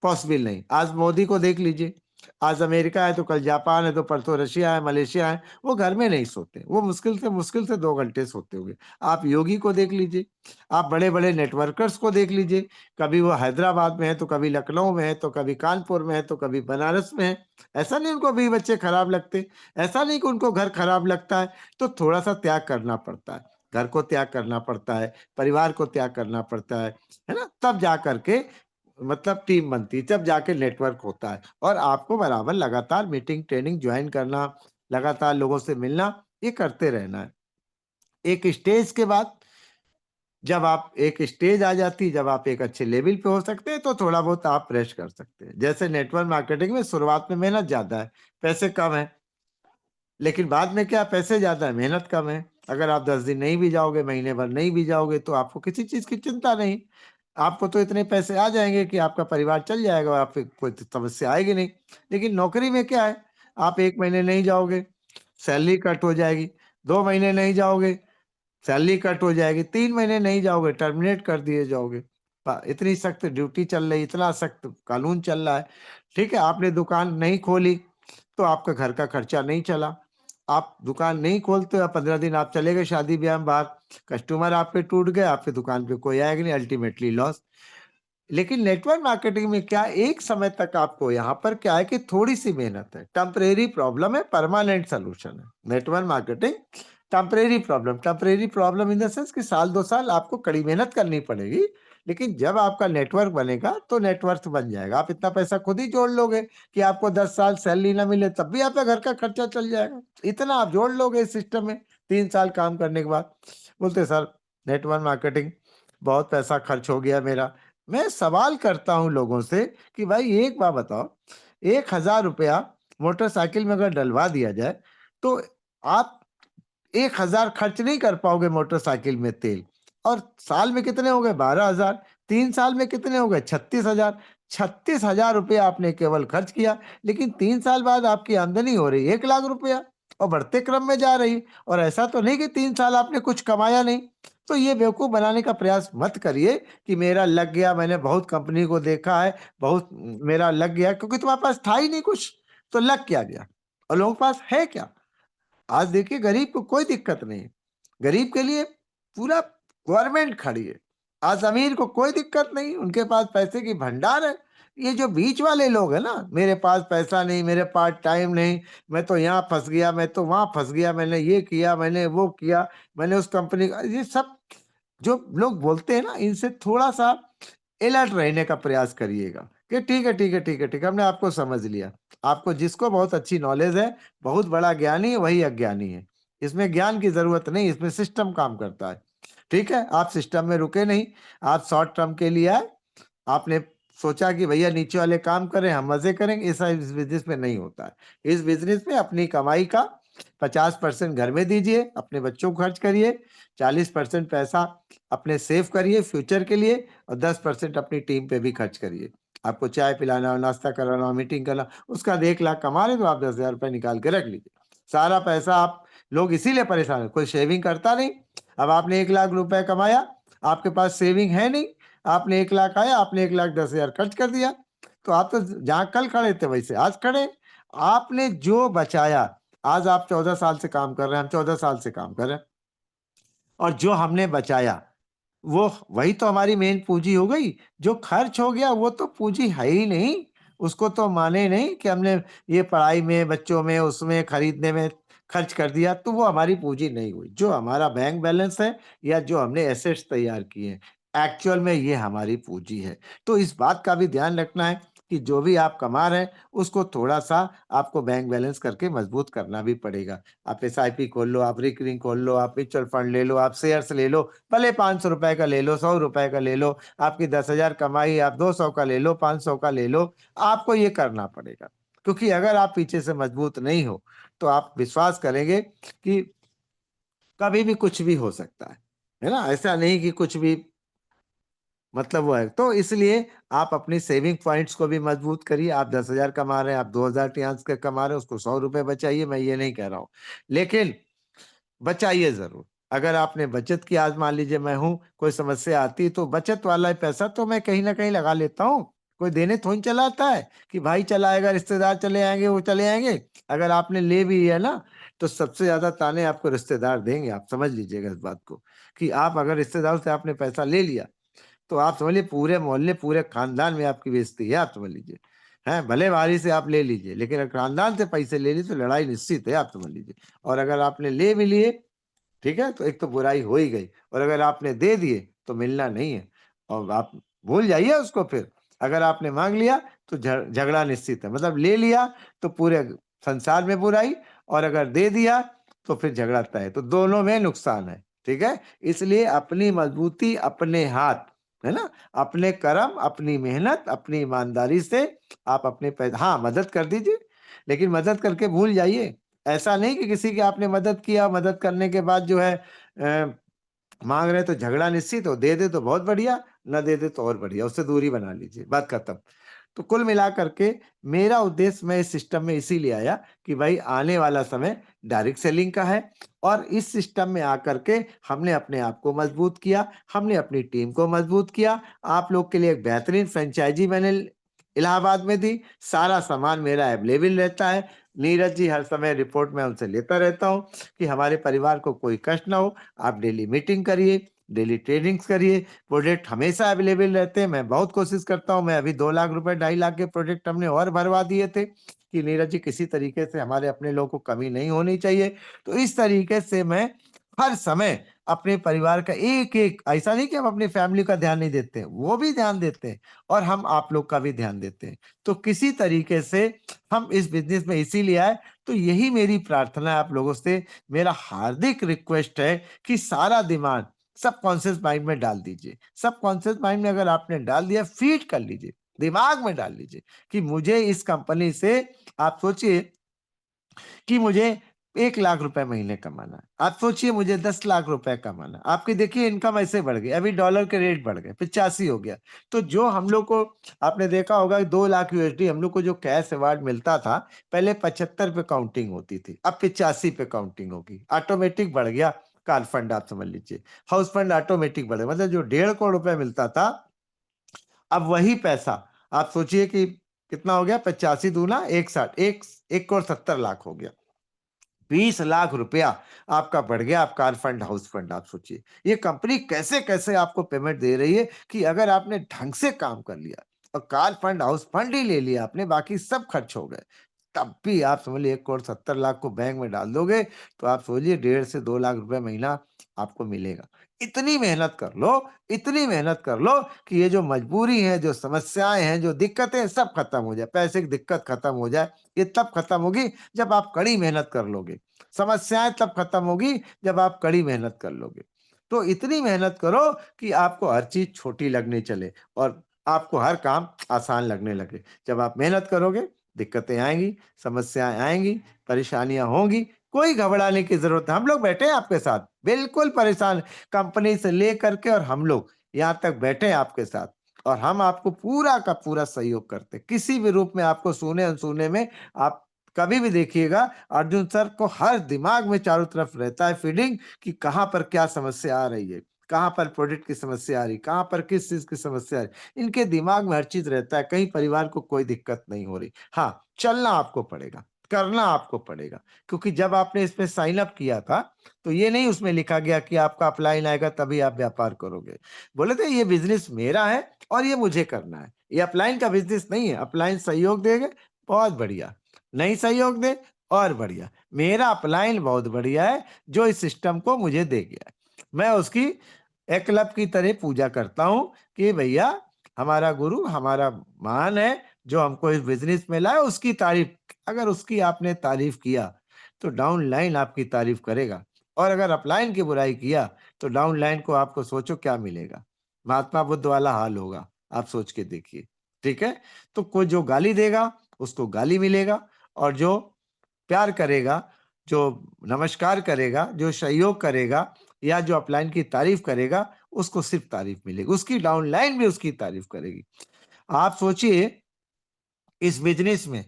पॉसिबल नहीं। आज मोदी को देख लीजिए, आज अमेरिका है तो कल जापान है, तो परसों रशिया है, मलेशिया है, वो घर में नहीं सोते, वो मुश्किल से 2 घंटे सोते होंगे। आप योगी को देख लीजिए, आप बड़े बड़े नेटवर्कर्स को देख लीजिए, कभी वो हैदराबाद में है, तो कभी लखनऊ में है, तो कभी कानपुर में है, तो कभी बनारस में है। ऐसा नहीं उनको भी बच्चे खराब लगते, ऐसा नहीं कि उनको घर खराब लगता है। तो थोड़ा सा त्याग करना पड़ता है, घर को त्याग करना पड़ता है, परिवार को त्याग करना पड़ता है ना, तब जा करके मतलब टीम बनती है, जब जाके नेटवर्क होता है। और आपको बराबर लगातार मीटिंग, ट्रेनिंग ज्वाइन करना, लगातार लोगों से मिलना, ये करते रहना है। एक स्टेज के बाद, जब आप एक स्टेज आ जाती है, जब आप एक अच्छे लेवल पे हो सकते हैं, तो थोड़ा बहुत आप रेस्ट कर सकते हैं। जैसे नेटवर्क मार्केटिंग में शुरुआत में मेहनत ज्यादा है, पैसे कम है, लेकिन बाद में क्या, पैसे ज्यादा है, मेहनत कम है। अगर आप 10 दिन नहीं भी जाओगे, महीने भर नहीं भी जाओगे, तो आपको किसी चीज की चिंता नहीं। आपको तो इतने पैसे आ जाएंगे कि आपका परिवार चल जाएगा, और आपको कोई समस्या आएगी नहीं। लेकिन नौकरी में क्या है, आप 1 महीने नहीं जाओगे, सैलरी कट हो जाएगी। 2 महीने नहीं जाओगे, सैलरी कट हो जाएगी। 3 महीने नहीं जाओगे, टर्मिनेट कर दिए जाओगे। इतनी सख्त ड्यूटी चल रही, इतना सख्त कानून चल रहा है। ठीक है, आपने दुकान नहीं खोली, तो आपका घर का खर्चा नहीं चला। आप दुकान नहीं खोलते हो, 15 दिन आप चले गए शादी ब्याह में बाहर, कस्टमर आपके टूट गए, आपके दुकान पे कोई आएगा नहीं, अल्टीमेटली लॉस। लेकिन नेटवर्क मार्केटिंग में क्या, एक समय तक आपको, यहाँ पर क्या है कि थोड़ी सी मेहनत है, टेम्परेरी प्रॉब्लम है, परमानेंट सोल्यूशन है। Network marketing temporary problem in the sense कि 1-2 साल आपको कड़ी मेहनत करनी पड़ेगी। लेकिन जब आपका नेटवर्क बनेगा तो नेटवर्क बन जाएगा। आप इतना पैसा खुद ही जोड़ लोगे कि आपको 10 साल सैलरी ना मिले, तब भी आपका घर का खर्चा चल जाएगा। इतना आप जोड़ लोगे इस सिस्टम में 3 साल काम करने के बाद। बोलते सर, नेटवर्क मार्केटिंग बहुत पैसा खर्च हो गया मेरा। मैं सवाल करता हूं लोगों से कि भाई एक बात बताओ, 1,000 रुपया मोटरसाइकिल में अगर डलवा दिया जाए, तो आप 1,000 खर्च नहीं कर पाओगे मोटरसाइकिल में तेल। और साल में कितने हो गए, 12,000। 3 साल में कितने हो गए, 36,000। 36,000 रुपया आपने केवल खर्च किया। लेकिन 3 साल बाद आपकी आमदनी हो रही 1,00,000 रुपया, और बढ़ते क्रम में जा रही। और ऐसा तो नहीं कि 3 साल आपने कुछ कमाया नहीं। तो ये बेवकूफ बनाने का प्रयास मत करिए कि मेरा लग गया, मैंने बहुत कंपनी को देखा है, बहुत मेरा लग गया, क्योंकि तुम्हारे पास था ही नहीं कुछ, तो लग क्या गया। और लोगों के पास है क्या। आज देखिए, गरीब को कोई दिक्कत नहीं है, गरीब के लिए पूरा गवर्नमेंट खड़ी है। आज अमीर को कोई दिक्कत नहीं, उनके पास पैसे की भंडार है। ये जो बीच वाले लोग हैं ना, मेरे पास पैसा नहीं, मेरे पास टाइम नहीं, मैं तो यहाँ फंस गया, मैं तो वहां फंस गया, मैंने ये किया, मैंने वो किया, मैंने उस कंपनी का, ये सब जो लोग बोलते हैं ना, इनसे थोड़ा सा अलर्ट रहने का प्रयास करिएगा। कि ठीक है, ठीक है, ठीक है, ठीक है, हमने आपको समझ लिया। आपको जिसको बहुत अच्छी नॉलेज है, बहुत बड़ा ज्ञानी है, वही अज्ञानी है। इसमें ज्ञान की जरूरत नहीं, इसमें सिस्टम काम करता है। ठीक है, आप सिस्टम में रुके नहीं, आप शॉर्ट टर्म के लिए आए। आपने सोचा कि भैया नीचे वाले काम करें, हम मजे करेंगे, ऐसा इस बिजनेस में नहीं होता है। इस बिजनेस में अपनी कमाई का 50% घर में दीजिए, अपने बच्चों को खर्च करिए, 40% पैसा अपने सेव करिए फ्यूचर के लिए, और 10% अपनी टीम पे भी खर्च करिए। आपको चाय पिलाना हो, नाश्ता कराना हो, मीटिंग करना, उसका 1 लाख कमा रहे तो आप 10,000 रुपये निकाल के रख लीजिए। सारा पैसा आप लोग इसीलिए परेशान है, कोई सेविंग करता नहीं। अब आपने 1 लाख रुपए कमाया, आपके पास सेविंग है नहीं, आपने 1 लाख आया, आपने 1,10,000 खर्च कर दिया। तो आप तो जहां कल खड़े थे वैसे आज खड़े। आपने जो बचाया, आज आप 14 साल से काम कर रहे हैं, हम 14 साल से काम कर रहे हैं, और जो हमने बचाया वो वही तो हमारी मेन पूंजी हो गई। जो खर्च हो गया वो तो पूंजी है ही नहीं, उसको तो माने नहीं कि हमने ये पढ़ाई में, बच्चों में, उसमें खरीदने में खर्च कर दिया, तो वो हमारी पूंजी नहीं हुई। जो हमारा बैंक बैलेंस है या जो हमने एसेट्स तैयार किए हैं, एक्चुअल में ये हमारी पूंजी है। तो इस बात का भी ध्यान रखना है कि जो भी आप कमा रहे हैं उसको थोड़ा सा आपको बैंक बैलेंस करके मजबूत करना भी पड़ेगा। आप एसआईपी खोल लो, आप रिकरिंग खोल लो, आप म्यूचुअल फंड ले लो, आप शेयर्स ले लो, भले 500 रुपए का ले लो, 100 रुपए का ले लो, आपकी 10,000 कमाई, आप 200 का ले लो, 500 का ले लो। आपको ये करना पड़ेगा, क्योंकि अगर आप पीछे से मजबूत नहीं हो तो आप विश्वास करेंगे कि कभी भी कुछ भी हो सकता है ना। ऐसा नहीं कि कुछ भी मतलब वो है। तो इसलिए आप अपनी सेविंग पॉइंट्स को भी मजबूत करिए। आप 10,000 कमा रहे हैं, आप 2,000 टियास के कमा रहे हैं, उसको 100 रुपए बचाइए, मैं ये नहीं कह रहा हूँ, लेकिन बचाइए जरूर। अगर आपने बचत की, आज मान लीजिए मैं हूं, कोई समस्या आती है तो बचत वाला पैसा तो मैं कहीं ना कहीं लगा लेता हूँ। कोई देने थोड़ी चला आता है कि भाई चला आएगा, रिश्तेदार चले आएंगे, वो चले आएंगे। अगर आपने ले भी लिया ना, तो सबसे ज्यादा ताने आपको रिश्तेदार देंगे। आप समझ लीजिएगा इस बात को, कि आप अगर रिश्तेदार से आपने पैसा ले लिया तो आप समझ लीजिए पूरे मोहल्ले, पूरे खानदान में आपकी बेइज्जती है। आप समझ लीजिए, हैं, भले वारी से आप ले लीजिए, लेकिन अगर खानदान से पैसे ले ली तो लड़ाई निश्चित है। आप समझ लीजिए। और अगर आपने ले भी लिए, ठीक है, तो एक तो बुराई हो ही गई, और अगर आपने दे दिए तो मिलना नहीं है, और आप भूल जाइए उसको फिर। अगर आपने मांग लिया तो झगड़ा निश्चित है। मतलब ले लिया तो पूरे संसार में बुराई, और अगर दे दिया तो फिर झगड़ा तय है। तो दोनों में नुकसान है। ठीक है, इसलिए अपनी मजबूती अपने हाथ, है ना, अपने कर्म, अपनी मेहनत, अपनी ईमानदारी से आप अपने पैसे, हाँ, मदद कर दीजिए, लेकिन मदद करके भूल जाइए। ऐसा नहीं कि किसी की आपने मदद किया, मदद करने के बाद जो है मांग रहे तो झगड़ा निश्चित हो, दे दे तो बहुत बढ़िया, न दे दे तो और बढ़िया, उससे दूरी बना लीजिए, बात खत्म। तो कुल मिला करके मेरा उद्देश्य, मैं इस सिस्टम में इसीलिए आया कि भाई आने वाला समय डायरेक्ट सेलिंग का है, और इस सिस्टम में आकर के हमने अपने आप को मजबूत किया, हमने अपनी टीम को मजबूत किया। आप लोग के लिए एक बेहतरीन फ्रेंचाइजी मैंने इलाहाबाद में दी। सारा सामान मेरा अवेलेबल रहता है। नीरज जी हर समय रिपोर्ट में उनसे लेता रहता हूँ कि हमारे परिवार को कोई कष्ट ना हो। आप डेली मीटिंग करिए, डेली ट्रेनिंग्स करिए, प्रोजेक्ट हमेशा अवेलेबल रहते हैं। मैं बहुत कोशिश करता हूँ। मैं अभी 2 लाख रुपए, 2.5 लाख के प्रोजेक्ट हमने और भरवा दिए थे कि नीरज जी किसी तरीके से हमारे अपने लोगों को कमी नहीं होनी चाहिए। तो इस तरीके से मैं हर समय अपने परिवार का एक एक, ऐसा नहीं कि हम अपनी फैमिली का ध्यान नहीं देते हैं, वो भी ध्यान देते हैं, और हम आप लोग का भी ध्यान देते हैं। तो किसी तरीके से हम इस बिजनेस में इसीलिए आए। तो यही मेरी प्रार्थना है आप लोगों से, मेरा हार्दिक रिक्वेस्ट है कि सारा दिमाग सब कॉन्शियस माइंड में डाल दीजिए। सब कॉन्शियस माइंड में अगर आपने डाल दिया, फीड कर लीजिए, दिमाग में डाल लीजिए कि मुझे इस कंपनी से, आप सोचिए कि मुझे 1 लाख रुपए महीने कमाना है, आप सोचिए मुझे 10 लाख रुपए कमाना है। आपकी देखिए इनकम ऐसे बढ़ गई, अभी डॉलर के रेट बढ़ गए, 85 हो गया। तो जो हम लोग को, आपने देखा होगा 2 लाख USD हम लोग को जो कैश अवार्ड मिलता था, पहले 75 पे काउंटिंग होती थी, अब 85 पे काउंटिंग होगी। ऑटोमेटिक बढ़ गया कार फंड, आप समझ लीजिए, हाउस फंड ऑटोमेटिक बढ़े। मतलब जो 1.5 करोड़ रुपए मिलता था, अब वही पैसा आप सोचिए कि कितना हो गया, 85 दूना 160, 1 करोड़ 70 लाख हो गया। 20 लाख रुपया आपका बढ़ गया। आप कार फंड, हाउस फंड, आप सोचिए ये कंपनी कैसे कैसे आपको पेमेंट दे रही है, कि अगर आपने ढंग से काम कर लिया और कार फंड, हाउस फंड ही ले लिया आपने, बाकी सब खर्च हो गए, तब भी आप समझ लीजिए 1,70,00,000 को बैंक में डाल दोगे तो आप सोचिए 1.5 से 2 लाख रुपए महीना आपको मिलेगा। इतनी मेहनत कर लो, इतनी मेहनत कर लो कि ये जो मजबूरी है, जो समस्याएं हैं, जो दिक्कतें हैं, सब खत्म हो जाए। पैसे की दिक्कत खत्म हो जाए। ये तब खत्म होगी जब आप कड़ी मेहनत कर लोगे। समस्याएं तब खत्म होगी जब आप कड़ी मेहनत कर लोगे। तो इतनी मेहनत करो कि आपको हर चीज छोटी लगने चले और आपको हर काम आसान लगने लगे। जब आप मेहनत करोगे दिक्कतें आएंगी, समस्याएं आएंगी, परेशानियां होंगी, कोई घबराने की जरूरत है। हम लोग बैठे हैं आपके साथ, बिल्कुल परेशान, कंपनी से लेकर के और हम लोग यहाँ तक बैठे हैं आपके साथ और हम आपको पूरा का पूरा सहयोग करते हैं। किसी भी रूप में आपको सुने अनसुने में आप कभी भी देखिएगा, अर्जुन सर को हर दिमाग में चारों तरफ रहता है फीडिंग कि कहाँ पर क्या समस्या आ रही है, कहाँ पर प्रोडक्ट की समस्या आ रही, कहाँ पर किस चीज की समस्या आ रही। इनके दिमाग में हर चीज रहता है, कहीं परिवार को कोई दिक्कत नहीं हो रही। हाँ, चलना आपको पड़ेगा, करना आपको पड़ेगा, क्योंकि जब आपने इसमें साइन अप किया था तो ये नहीं उसमें लिखा गया कि आपका अपलाइन आएगा तभी आप व्यापार करोगे। बोले थे ये बिजनेस मेरा है और ये मुझे करना है, ये अपलाइन का बिजनेस नहीं है। अपलाइन सहयोग देंगे, बहुत बढ़िया, नहीं सहयोग दे और बढ़िया। मेरा अपलाइन बहुत बढ़िया है जो इस सिस्टम को मुझे दे गया है। मैं उसकी एकलव की तरह पूजा करता हूं कि भैया हमारा गुरु हमारा महान है जो हमको इस बिजनेस में लाए, उसकी तारीफ। अगर उसकी आपने तारीफ किया तो डाउन लाइन आपकी तारीफ करेगा, और अगर अपलाइन की बुराई किया तो डाउन लाइन को आपको सोचो क्या मिलेगा। महात्मा बुद्ध वाला हाल होगा, आप सोच के देखिए। ठीक है, तो कोई जो गाली देगा उसको गाली मिलेगा, और जो प्यार करेगा, जो नमस्कार करेगा, जो सहयोग करेगा या जो अपलाइन की तारीफ करेगा उसको सिर्फ तारीफ मिलेगी, उसकी डाउनलाइन भी उसकी तारीफ करेगी। आप सोचिए इस बिजनेस में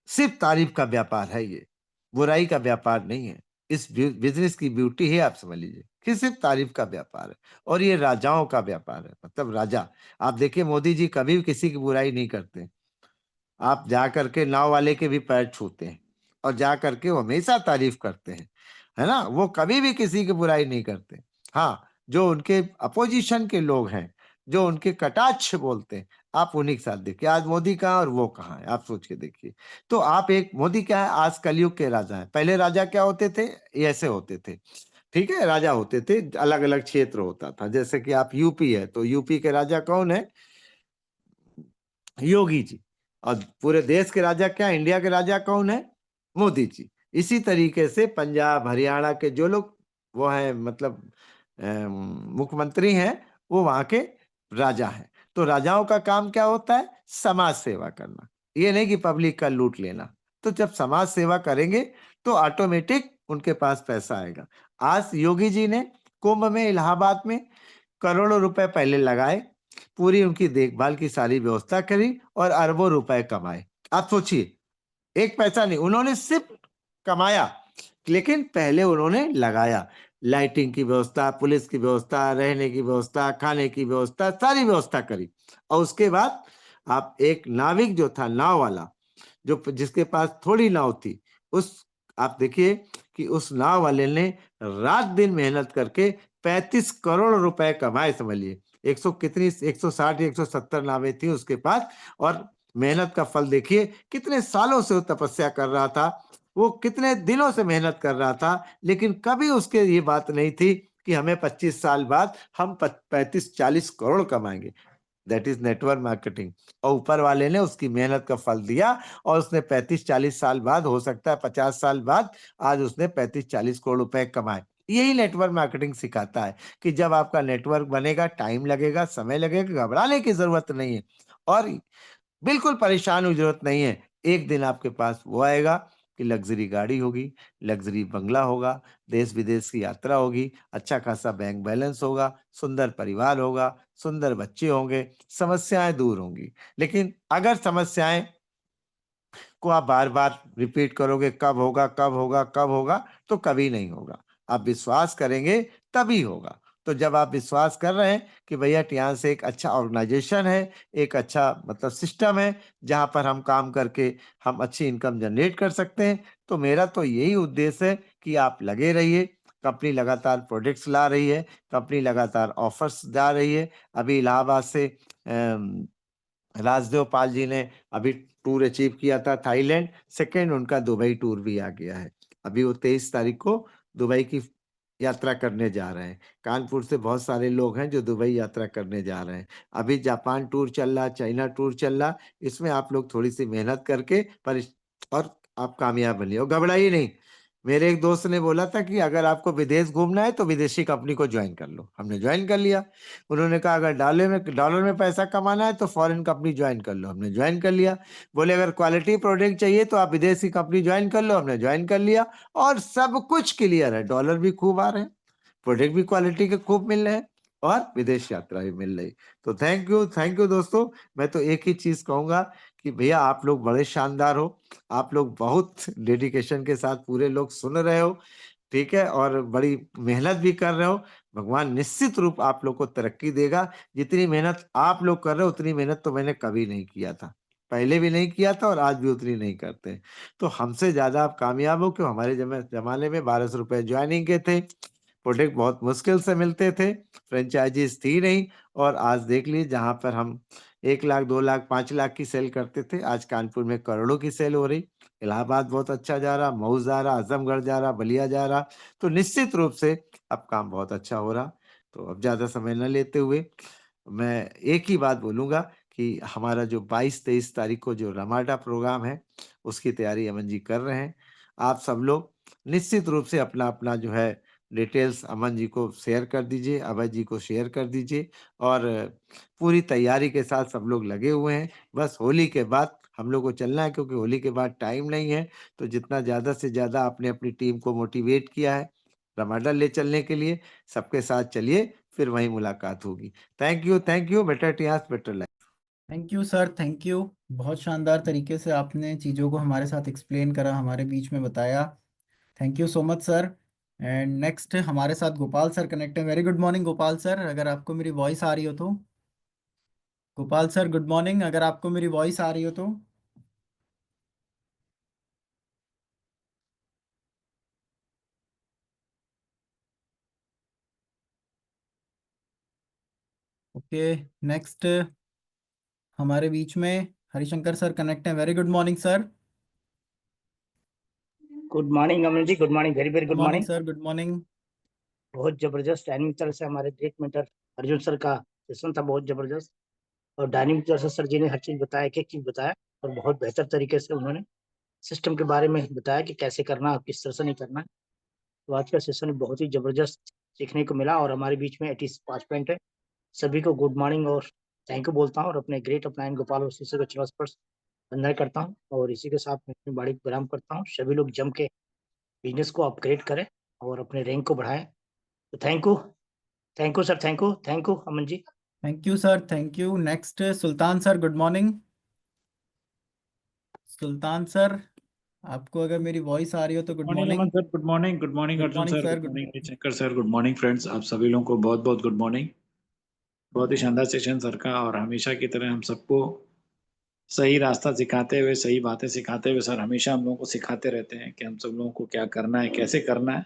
सिर्फ तारीफ का व्यापार है, ये बुराई का व्यापार नहीं है। इस बिजनेस की ब्यूटी है, आप समझ लीजिए कि सिर्फ तारीफ का व्यापार है, और ये राजाओं का व्यापार है। मतलब राजा, आप देखिए मोदी जी कभी भी किसी की बुराई नहीं करते। आप जा करके नाव वाले के भी पैर छूते हैं और जा करके वो हमेशा तारीफ करते हैं, है ना। वो कभी भी किसी की बुराई नहीं करते। हाँ, जो उनके अपोजिशन के लोग हैं, जो उनके कटाक्ष बोलते हैं, आप उन्हीं के साथ देखिए। आज मोदी कहाँ और वो कहाँ है, आप सोच के देखिए। तो आप एक मोदी क्या है, आज कलयुग के राजा हैं। पहले राजा क्या होते थे, ये ऐसे होते थे। ठीक है, राजा होते थे, अलग अलग क्षेत्र होता था। जैसे कि आप यूपी है तो यूपी के राजा कौन है, योगी जी। और पूरे देश के राजा क्या, इंडिया के राजा कौन है, मोदी जी। इसी तरीके से पंजाब हरियाणा के जो लोग वो हैं, मतलब मुख्यमंत्री हैं, वो वहां के राजा हैं। तो राजाओं का काम क्या होता है, समाज सेवा करना, ये नहीं कि पब्लिक का लूट लेना। तो जब समाज सेवा करेंगे तो ऑटोमेटिक उनके पास पैसा आएगा। आज योगी जी ने कुंभ में, इलाहाबाद में करोड़ों रुपए पहले लगाए, पूरी उनकी देखभाल की सारी व्यवस्था करी और अरबों रुपए कमाए। आप सोचिए, एक पैसा नहीं, उन्होंने सिर्फ कमाया, लेकिन पहले उन्होंने लगाया। लाइटिंग की व्यवस्था, पुलिस की व्यवस्था, रहने की व्यवस्था, खाने की व्यवस्था, सारी व्यवस्था करी। और उसके बाद आप एक नाविक जो था, नाव वाला, जो जिसके पास थोड़ी नाव थी, उस आप देखिए कि उस नाव वाले ने रात दिन मेहनत करके 35 करोड़ रुपए कमाए। समझिए 100 कितनी, 160 या 170 नावें थी उसके पास, और मेहनत का फल देखिए, कितने सालों से वो तपस्या कर रहा था, वो कितने दिनों से मेहनत कर रहा था, लेकिन कभी उसके ये बात नहीं थी कि हमें 25 साल बाद हम 35-40 करोड़ कमाएंगे। That is network marketing. और ऊपर वाले ने उसकी मेहनत का फल दिया, और उसने 35-40 साल बाद, हो सकता है 50 साल बाद, आज उसने 35-40 करोड़ रुपए कमाए। यही नेटवर्क मार्केटिंग सिखाता है कि जब आपका नेटवर्क बनेगा, टाइम लगेगा, समय लगेगा, घबराने की जरूरत नहीं है, और बिल्कुल परेशान होने की जरूरत नहीं है। एक दिन आपके पास वो आएगा कि लग्जरी गाड़ी होगी, लग्जरी बंगला होगा, देश विदेश की यात्रा होगी, अच्छा खासा बैंक बैलेंस होगा, सुंदर परिवार होगा, सुंदर बच्चे होंगे, समस्याएं दूर होंगी। लेकिन अगर समस्याएं को आप बार बार रिपीट करोगे, कब होगा कब होगा कब होगा, तो कभी नहीं होगा। आप विश्वास करेंगे तभी होगा। तो जब आप विश्वास कर रहे हैं कि भैया टियान से एक अच्छा ऑर्गेनाइजेशन है, एक अच्छा मतलब सिस्टम है जहां पर हम काम करके हम अच्छी इनकम जनरेट कर सकते हैं, तो मेरा तो यही उद्देश्य है कि आप लगे रहिए। कंपनी लगातार प्रोडक्ट्स ला रही है, कंपनी लगातार ऑफर्स जा रही है। अभी इलाहाबाद से राजदेव पाल जी ने अभी टूर अचीव किया था थाईलैंड, सेकेंड उनका दुबई टूर भी आ गया है। अभी वो 23 तारीख को दुबई की यात्रा करने जा रहे हैं। कानपुर से बहुत सारे लोग हैं जो दुबई यात्रा करने जा रहे हैं। अभी जापान टूर चल रहा, चाइना टूर चल रहा। इसमें आप लोग थोड़ी सी मेहनत करके और आप कामयाब बनिए और घबराइए नहीं। मेरे एक दोस्त ने बोला था कि अगर आपको विदेश घूमना है तो विदेशी कंपनी को ज्वाइन कर लो। हमने ज्वाइन कर लिया। उन्होंने कहा अगर डॉलर में पैसा कमाना है तो फॉरेन कंपनी ज्वाइन कर लो। हमने ज्वाइन कर लिया। बोले अगर क्वालिटी प्रोडक्ट चाहिए तो आप विदेशी कंपनी ज्वाइन कर लो। हमने ज्वाइन कर लिया और सब कुछ क्लियर है। डॉलर भी खूब आ रहे हैं, प्रोडक्ट भी क्वालिटी के खूब मिल रहे हैं और विदेश यात्रा भी मिल रही। तो थैंक यू दोस्तों। मैं तो एक ही चीज कहूंगा कि भैया आप लोग बड़े शानदार हो। आप लोग बहुत डेडिकेशन के साथ पूरे लोग सुन रहे हो, ठीक है, और बड़ी मेहनत भी कर रहे हो। भगवान निश्चित रूप आप लोग को तरक्की देगा। जितनी मेहनत आप लोग कर रहे हो उतनी मेहनत तो मैंने कभी नहीं किया था, पहले भी नहीं किया था और आज भी उतनी नहीं करते। तो हमसे ज्यादा आप कामयाब हो, क्यों हमारे जमाने में 1200 रुपए ज्वाइनिंग के थे, प्रोडक्ट बहुत मुश्किल से मिलते थे, फ्रेंचाइजीज थी नहीं। और आज देख लीजिए जहां पर हम 1 लाख 2 लाख 5 लाख की सेल करते थे, आज कानपुर में करोड़ों की सेल हो रही। इलाहाबाद बहुत अच्छा जा रहा, मऊ जा रहा, आजमगढ़ जा रहा, बलिया जा रहा। तो निश्चित रूप से अब काम बहुत अच्छा हो रहा। तो अब ज्यादा समय न लेते हुए मैं एक ही बात बोलूंगा कि हमारा जो 22-23 तारीख को जो रमाडा प्रोग्राम है उसकी तैयारी अमन जी कर रहे हैं। आप सब लोग निश्चित रूप से अपना अपना जो है डिटेल्स अमन जी को शेयर कर दीजिए, अभय जी को शेयर कर दीजिए। और पूरी तैयारी के साथ सब लोग लगे हुए हैं। बस होली के बाद हम लोग को चलना है, क्योंकि होली के बाद टाइम नहीं है। तो जितना ज्यादा से ज्यादा आपने अपनी टीम को मोटिवेट किया है रमाडा ले चलने के लिए, सबके साथ चलिए, फिर वहीं मुलाकात होगी। Thank you. Better Tiens better life. Thank you sir, thank you. बहुत शानदार तरीके से आपने चीज़ों को हमारे साथ एक्सप्लेन करा, हमारे बीच में बताया। Thank you so much sir. And next हमारे साथ गोपाल सर कनेक्ट है। Very good morning Gopal sir, अगर आपको मेरी वॉइस आ रही हो तो। गोपाल सर गुड मॉर्निंग, अगर आपको मेरी वॉइस आ रही हो तो। ओके, नेक्स्ट हमारे बीच में हरिशंकर सर कनेक्ट हैं। Very good morning sir. Good morning Aman ji, good morning, very very good good morning morning. Sir, good morning. बहुत जबरदस्त डायनेमिक तरह से हमारे ब्रेक मेंटर अर्जुन सर का सेशन था, बहुत जबरदस्त। और डायनेमिक तरह से सर जी ने हर चीज बताया, एक एक चीज बताया, और बहुत बेहतर तरीके से उन्होंने सिस्टम के बारे में बताया कि कैसे करना है, किस तरह से नहीं करना है। तो आज का सेशन बहुत ही जबरदस्त सीखने को मिला। और हमारे बीच में 85 पॉइंट है। सभी को गुड मॉर्निंग और थैंक यू बोलता हूँ, और अपने ग्रेट अपलाइन गोपाल और शीशे को चरण स्पर्श वंदन करता हूँ। और इसी के साथ मैं अपनी बाड़ी को विराम करता हूँ। सभी लोग जम के बिजनेस को अपग्रेड करें और अपने रैंक को बढ़ाएं। तो thank you sir, thank you Aman ji. Thank you sir, thank you. Next Sultan sir, good morning. Sultan sir, आपको अगर मेरी वॉइस आ रही हो तो good morning morning. Aman sir, good morning, good morning good Arjun morning sir, sir, good good morning morning. Shankar sir, good morning friends. आप सभी लोगों को बहुत बहुत गुड मॉर्निंग। बहुत ही शानदार सेशन सर का, और हमेशा की तरह हम सबको सही रास्ता सिखाते हुए, सही बातें सिखाते हुए सर हमेशा हम लोगों को सिखाते रहते हैं कि हम सब लोगों को क्या करना है, कैसे करना है।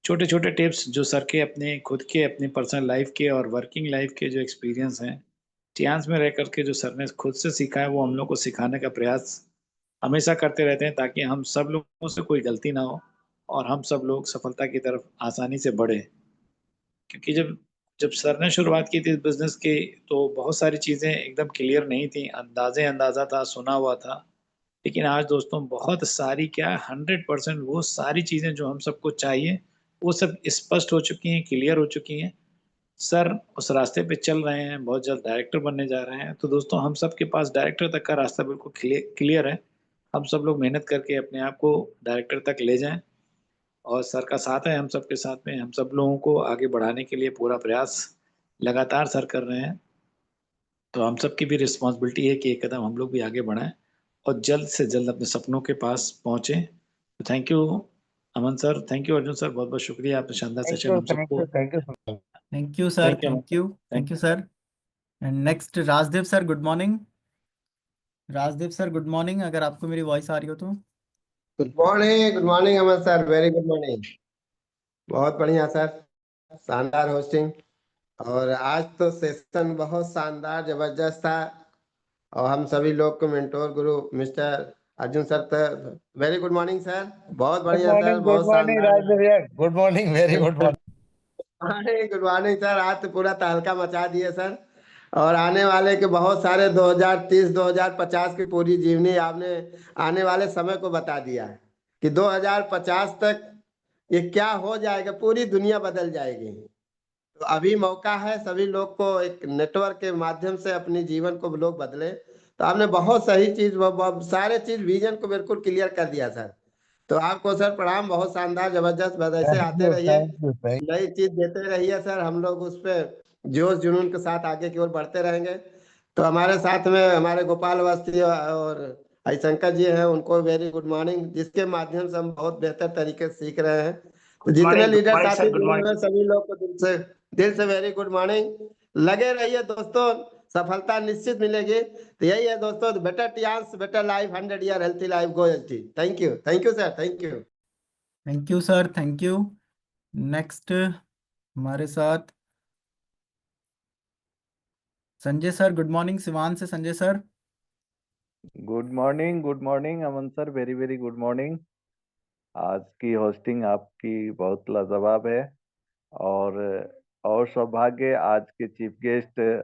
छोटे छोटे टिप्स जो सर के अपने खुद के अपनी पर्सनल लाइफ के और वर्किंग लाइफ के जो एक्सपीरियंस हैं, टियान्स में रह करके जो सर ने खुद से सीखा है, वो हम लोग को सिखाने का प्रयास हमेशा करते रहते हैं, ताकि हम सब लोगों से कोई गलती ना हो और हम सब लोग सफलता की तरफ आसानी से बढ़े। क्योंकि जब जब सर ने शुरुआत की थी इस बिजनेस की, तो बहुत सारी चीज़ें एकदम क्लियर नहीं थी, अंदाज़ा था, सुना हुआ था। लेकिन आज दोस्तों बहुत सारी, क्या 100% वो सारी चीज़ें जो हम सबको चाहिए वो सब स्पष्ट हो चुकी हैं, क्लियर हो चुकी हैं। सर उस रास्ते पे चल रहे हैं, बहुत जल्द डायरेक्टर बनने जा रहे हैं। तो दोस्तों हम सबके पास डायरेक्टर तक का रास्ता बिल्कुल क्लियर है। हम सब लोग मेहनत करके अपने आप को डायरेक्टर तक ले जाएं, और सर का साथ है हम सबके साथ में। हम सब लोगों को आगे बढ़ाने के लिए पूरा प्रयास लगातार सर कर रहे हैं। तो हम सब की भी रिस्पॉन्सिबिलिटी है कि एक कदम हम लोग भी आगे बढ़ाएं और जल्द से जल्द अपने सपनों के पास पहुंचे। तो thank you Aman sir, thank you Arjun sir, बहुत बहुत शुक्रिया, आपने शानदार सेशन हम सबको। Thank you sir, thank you Aman thank sir, you. Thank thank you sir. And next Rajdev sir, good morning. Rajdev sir good morning, अगर आपको मेरी वॉइस आ रही हो तो। Good morning Aman sir, very good morning. बहुत बढ़िया सर, शानदार होस्टिंग। और आज तो सेशन बहुत शानदार जबरदस्त था। और हम सभी लोग को मेंटोर गुरु mister Arjun sir, very good morning sir. बहुत गुड बढ़िया सर, मॉर्निंग बहुत शानदार। राज भैया, good morning, very good morning. अरे गुड मॉर्निंग सर, आज तो पूरा तहलका मचा दिए सर। और आने वाले के बहुत सारे 2030 2050 की पूरी जीवनी आपने आने वाले समय को बता दिया है कि 2050 तक ये क्या हो जाएगा, पूरी दुनिया बदल जाएगी। तो अभी मौका है सभी लोग को एक नेटवर्क के माध्यम से अपने जीवन को लोग बदले। तो आपने बहुत सही चीज, सारे चीज विजन को बिल्कुल क्लियर कर दिया सर। तो आपको सर प्रणाम, बहुत शानदार जबरदस्त, बस ऐसे आते रहिए, थैंक नई चीज देते रहिए सर। हम लोग उस पे जोश जुनून के साथ आगे की ओर बढ़ते रहेंगे। तो हमारे साथ में हमारे गोपाल अवस्थी और हरिशंकर जी हैं, उनको वेरी गुड मॉर्निंग, जिसके माध्यम से हम बहुत बेहतर तरीके से सीख रहे हैं। तो जितने लीडर मॉर्निंग साथी सर, गुड जुड़े हुए मॉर्निंग। हैं, सभी लोग को दिल से वेरी गुड मॉर्निंग। लगे रहिए दोस्तों, सफलता निश्चित मिलेगी। तो यही है दोस्तों, better Tiens better life, 100 year healthy life, go healthy. Thank you sir, thank you. Thank you sir, thank you. Next हमारे साथ Sanjay sir, good morning, Siwan से Sanjay sir. Good morning Aman sir, very very good morning. आज की hosting आपकी बहुत लाजवाब है। और सौभाग्य, आज के चीफ गेस्ट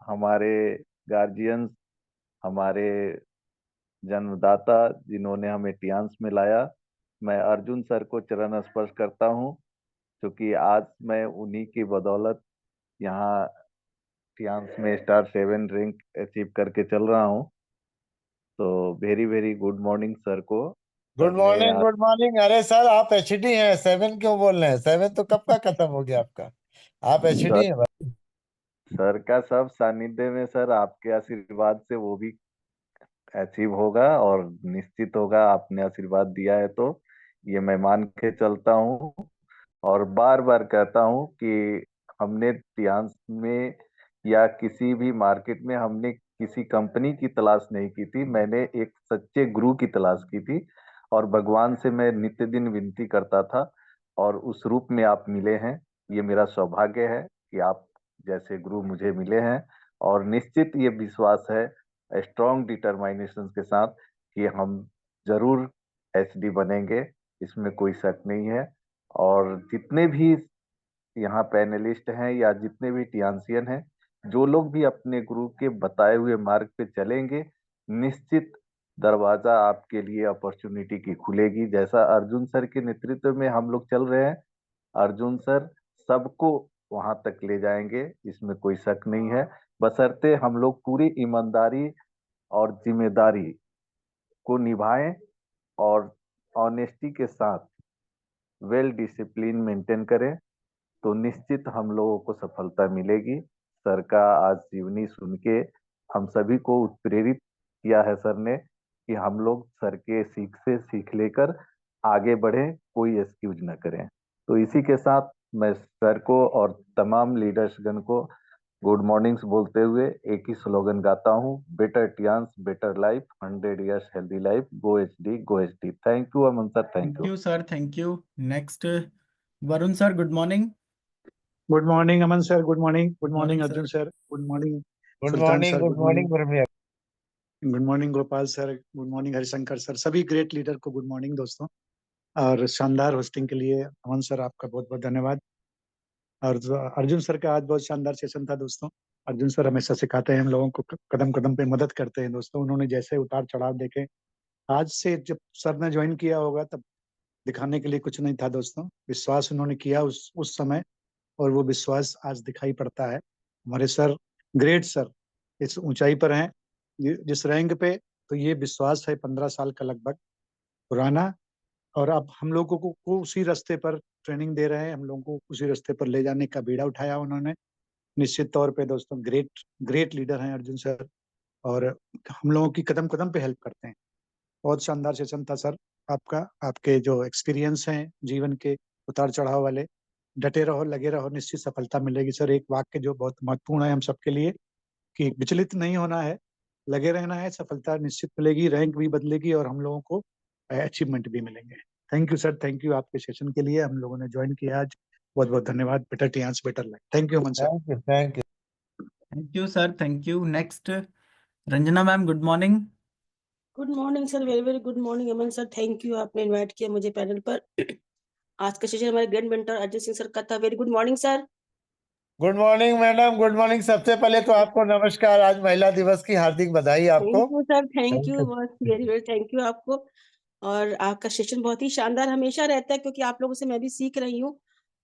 हमारे गार्जियंस, हमारे जन्मदाता, जिन्होंने हमें टियांस में लाया। मैं अर्जुन सर को चरण स्पर्श करता हूं, क्योंकि आज मैं उन्हीं की बदौलत यहाँ टियांस में स्टार 7 रैंक अचीव करके चल रहा हूं। तो very very good morning sir को। गुड सर ने मॉर्निंग, आज गुड मॉर्निंग। अरे सर, आप एचडी हैं, 7 क्यों बोल रहे हैं? 7 तो कब का खत्म हो गया आपका। आप एचडी सर, हैं भाई। सर का सब सानिध्य में सर, आपके आशीर्वाद से वो भी अचीव होगा और निश्चित होगा। आपने आशीर्वाद दिया है तो ये मैं मान के चलता हूँ। और बार बार कहता हूँ कि हमने टियांस में या किसी भी मार्केट में हमने किसी कंपनी की तलाश नहीं की थी। मैंने एक सच्चे गुरु की तलाश की थी, और भगवान से मैं नित्य दिन विनती करता था, और उस रूप में आप मिले हैं। ये मेरा सौभाग्य है कि आप जैसे गुरु मुझे मिले हैं। और निश्चित ये विश्वास है, स्ट्रॉन्ग डिटरमाइनेशन के साथ, कि हम जरूर एचडी बनेंगे, इसमें कोई शक नहीं है। और जितने भी यहाँ पैनलिस्ट हैं या जितने भी टियांसियन हैं, जो लोग भी अपने गुरु के बताए हुए मार्ग पे चलेंगे, निश्चित दरवाजा आपके लिए अपॉर्चुनिटी की खुलेगी। जैसा अर्जुन सर के नेतृत्व में हम लोग चल रहे हैं, अर्जुन सर सबको वहां तक ले जाएंगे, इसमें कोई शक नहीं है। बशर्ते हम लोग पूरी ईमानदारी और जिम्मेदारी को निभाएं, और ऑनेस्टी के साथ वेल डिसिप्लिन मेंटेन करें, तो निश्चित हम लोगों को सफलता मिलेगी। सर का आज जीवनी सुन के हम सभी को उत्प्रेरित किया है सर ने, कि हम लोग सर के सीख से सीख लेकर आगे बढ़ें, कोई एक्सक्यूज न करें। तो इसी के साथ मैं सर को और तमाम लीडर्स गण को गुड मॉर्निंग्स बोलते हुए एक ही स्लोगन गाता हूँ, better Tiens better life, 100 years healthy life, go HD go HD. Thank you Aman sir, thank thank you. You sir, thank you. Next Varun sir, good morning. Good morning Aman sir, good morning morning Arjun sir, good morning good Sultan morning, sir, good morning ब्रह्मिया। Good morning Gopal sir, good morning Harishankar sir, सभी great leader को good morning दोस्तों। और शानदार hosting के लिए अमन sir आपका बहुत बहुत धन्यवाद। और अर्जुन सर का आज बहुत शानदार सेशन था दोस्तों। अर्जुन सर हमेशा सिखाते हैं हम लोगों को, कदम कदम पे मदद करते हैं दोस्तों। उन्होंने जैसे उतार चढ़ाव देखे, आज से जब सर ने ज्वाइन किया होगा तब दिखाने के लिए कुछ नहीं था दोस्तों। विश्वास उन्होंने किया उस समय, और वो विश्वास आज दिखाई पड़ता है। हमारे सर, ग्रेट सर, इस ऊंचाई पर हैं, जिस रैंक पे, तो ये विश्वास है 15 साल का लगभग पुराना। और अब हम लोगों को उसी रास्ते पर ट्रेनिंग दे रहे हैं, हम लोगों को उसी रास्ते पर ले जाने का बीड़ा उठाया उन्होंने। निश्चित तौर पे दोस्तों ग्रेट ग्रेट लीडर हैं अर्जुन सर, और हम लोगों की कदम कदम पे हेल्प करते हैं। बहुत शानदार सेशन था सर आपका। आपके जो एक्सपीरियंस हैं जीवन के उतार चढ़ाव वाले, डटे रहो, लगे रहो, निश्चित सफलता मिलेगी सर। एक वाक्य जो बहुत महत्वपूर्ण है हम सबके लिए, कि विचलित नहीं होना है, लगे रहना है, सफलता निश्चित मिलेगी, रैंक भी बदलेगी और हम लोगों को अचीवमेंट भी मिलेंगे। Thank you sir, thank you आपके सेशन के लिए, हम लोगों ने ज्वाइन किया आज। बहुत बहुत धन्यवाद। Better Tiens better life. Thank you Aman sir. Thank you, thank you. Thank you sir, thank you. Next Ranjana ma'am good morning. Good morning sir, very very good morning Aman sir, thank you, आपने invite किया मुझे panel पर। आज का session हमारे grand mentor Ajay Singh sir का था। Very good morning sir. Good morning madam, good morning. सबसे पहले तो आपको नमस्कार, आज महिला दिवस की हार्दिक बधाई आपको। Thank you sir, thank Thank you, you. बहुत वेरी वेरी थैंक यू आपको। और आपका सेशन बहुत ही शानदार हमेशा रहता है, क्योंकि आप लोगों से मैं भी सीख रही हूँ।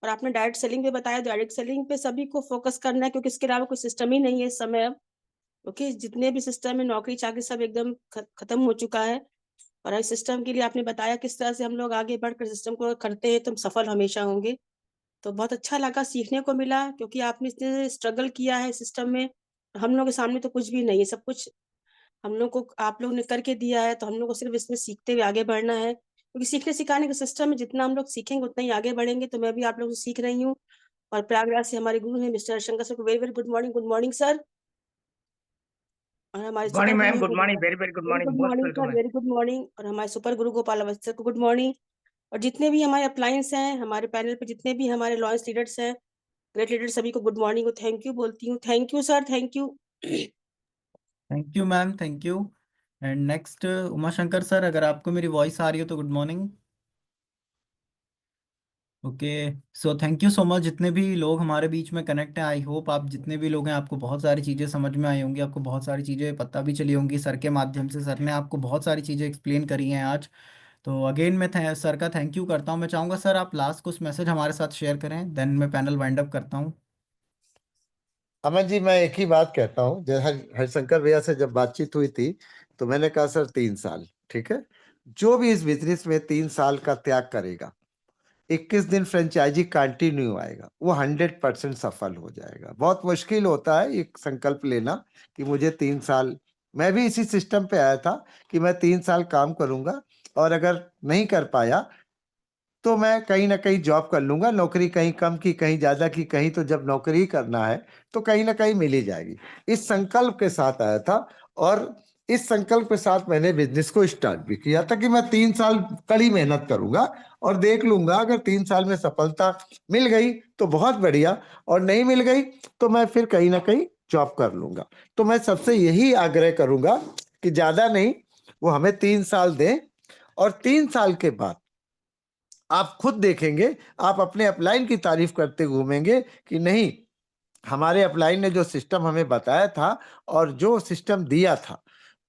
और आपने डायरेक्ट सेलिंग पे बताया, डायरेक्ट सेलिंग पे सभी को फोकस करना है, क्योंकि इसके अलावा कोई सिस्टम ही नहीं है इस समय अब। क्योंकि जितने भी सिस्टम है, नौकरी चाकरी सब एकदम खत्म हो चुका है। और इस सिस्टम के लिए आपने बताया किस तरह से हम लोग आगे बढ़कर सिस्टम को करते हैं तो हम सफल हमेशा होंगे। तो बहुत अच्छा लगा, सीखने को मिला, क्योंकि आपने इतने स्ट्रगल किया है सिस्टम में। हम लोग के सामने तो कुछ भी नहीं है, सब कुछ हम लोग को आप लोग ने करके दिया है। तो हम लोग को सिर्फ इसमें सीखते हुए आगे बढ़ना है, क्योंकि सीखने सिखाने का सिस्टम में जितना हम लोग सीखेंगे उतना ही आगे बढ़ेंगे। तो मैं भी आप लोगों से सीख रही हूँ। और प्रयागराज से हमारे गुरु हैं मिस्टर शंकर सर को very very good morning sir. और हमारे गुड सुपर मॉर्निंग गुरु मैम, हैं good morning, very very good very morning, good most morning welcome sir, है। Very good morning. और हमारे सुपर गुरु गोपाल अवस्थी सर को गुड मॉर्निंग। और जितने भी हमारे अप्लायंस हैं हमारे पैनल पे, जितने भी हमारे लॉन्च लीडर्स हैं, ग्रेट लीडर, सभी को गुड मॉर्निंग, थैंक यू बोलती हूँ। Thank you sir, thank you. Thank you ma'am, thank you. And next Uma Shankar sir, अगर आपको मेरी वॉइस आ रही हो तो good morning. Okay. So thank you so much जितने भी लोग हमारे बीच में कनेक्ट हैं। आई होप आप जितने भी लोग हैं आपको बहुत सारी चीज़ें समझ में आई होंगी, आपको बहुत सारी चीज़ें पता भी चली होंगी सर के माध्यम से। सर ने आपको बहुत सारी चीज़ें एक्सप्लेन करी हैं आज। तो अगेन मैं सर का थैंक यू करता हूँ। मैं चाहूँगा सर आप लास्ट कुछ मैसेज हमारे साथ शेयर करें, देन मैं पैनल वाइंड अप करता हूँ। अमन जी, मैं एक ही बात कहता हूँ, जैसे हरिशंकर भैया से जब बातचीत हुई थी तो मैंने कहा सर 3 साल ठीक है। जो भी इस बिजनेस में 3 साल का त्याग करेगा, 21 दिन फ्रेंचाइजी कंटिन्यू आएगा, वो 100% सफल हो जाएगा। बहुत मुश्किल होता है एक संकल्प लेना कि मुझे 3 साल, मैं भी इसी सिस्टम पे आया था कि मैं 3 साल काम करूंगा और अगर नहीं कर पाया तो मैं कहीं ना कहीं जॉब कर लूंगा, नौकरी कहीं कम की कहीं ज्यादा की, कहीं तो जब नौकरी ही करना है तो कहीं ना कहीं मिल ही जाएगी। इस संकल्प के साथ आया था और इस संकल्प के साथ मैंने बिजनेस को स्टार्ट भी किया था कि मैं 3 साल कड़ी मेहनत करूंगा और देख लूंगा, अगर 3 साल में सफलता मिल गई तो बहुत बढ़िया, और नहीं मिल गई तो मैं फिर कहीं ना कहीं जॉब कर लूंगा। तो मैं सबसे यही आग्रह करूंगा कि ज्यादा नहीं, वो हमें 3 साल दें और 3 साल के बाद आप खुद देखेंगे, आप अपने अपलाइन की तारीफ करते घूमेंगे कि नहीं, हमारे अपलाइन ने जो सिस्टम हमें बताया था और जो सिस्टम दिया था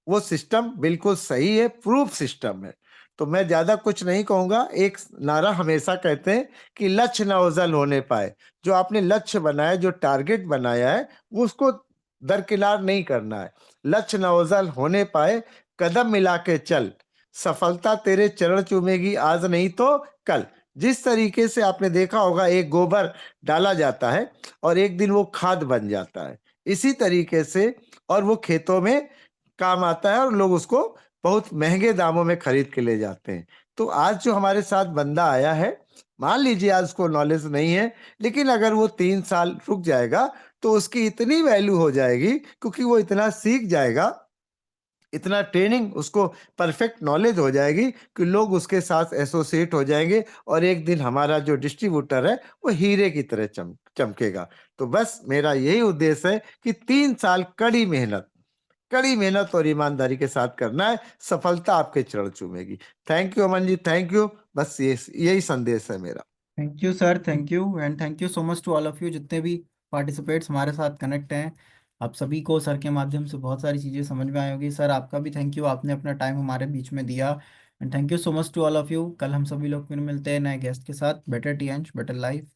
वो सिस्टम बिल्कुल सही है, प्रूफ सिस्टम है। तो मैं ज्यादा कुछ नहीं कहूंगा। एक नारा हमेशा कहते हैं कि लक्ष्य न ओझल होने पाए। जो आपने लक्ष्य बनाया, जो टारगेट बनाया है, वो उसको दरकिनार नहीं करना है। लक्ष्य न ओझल होने पाए, कदम मिला के चल, सफलता तेरे चरण चूमेगी आज नहीं तो कल। जिस तरीके से आपने देखा होगा एक गोबर डाला जाता है और एक दिन वो खाद बन जाता है, इसी तरीके से, और वो खेतों में काम आता है और लोग उसको बहुत महंगे दामों में खरीद के ले जाते हैं। तो आज जो हमारे साथ बंदा आया है, मान लीजिए आज उसको नॉलेज नहीं है, लेकिन अगर वो 3 साल रुक जाएगा तो उसकी इतनी वैल्यू हो जाएगी, क्योंकि वो इतना सीख जाएगा, इतना ट्रेनिंग उसको, परफेक्ट नॉलेज हो जाएगी कि लोग उसके साथ एसोसिएट हो जाएंगे और एक दिन हमारा जो डिस्ट्रीब्यूटर है वो हीरे की तरह चमकेगा। तो बस मेरा यही उद्देश्य है कि 3 साल कड़ी मेहनत और ईमानदारी के साथ करना है, सफलता आपके चरण चूमेगी। Thank you Aman ji, thank you. बस ये यही संदेश है मेरा। Thank you sir, thank you. And thank you so much to all of you जितने भी पार्टिसिपेट्स हमारे साथ कनेक्ट हैं। आप सभी को सर के माध्यम से बहुत सारी चीज़ें समझ में आई होगी। सर आपका भी थैंक यू, आपने अपना टाइम हमारे बीच में दिया। And thank you so much to all of you. कल हम सभी लोग फिर मिलते हैं नए गेस्ट के साथ। Better T and better life.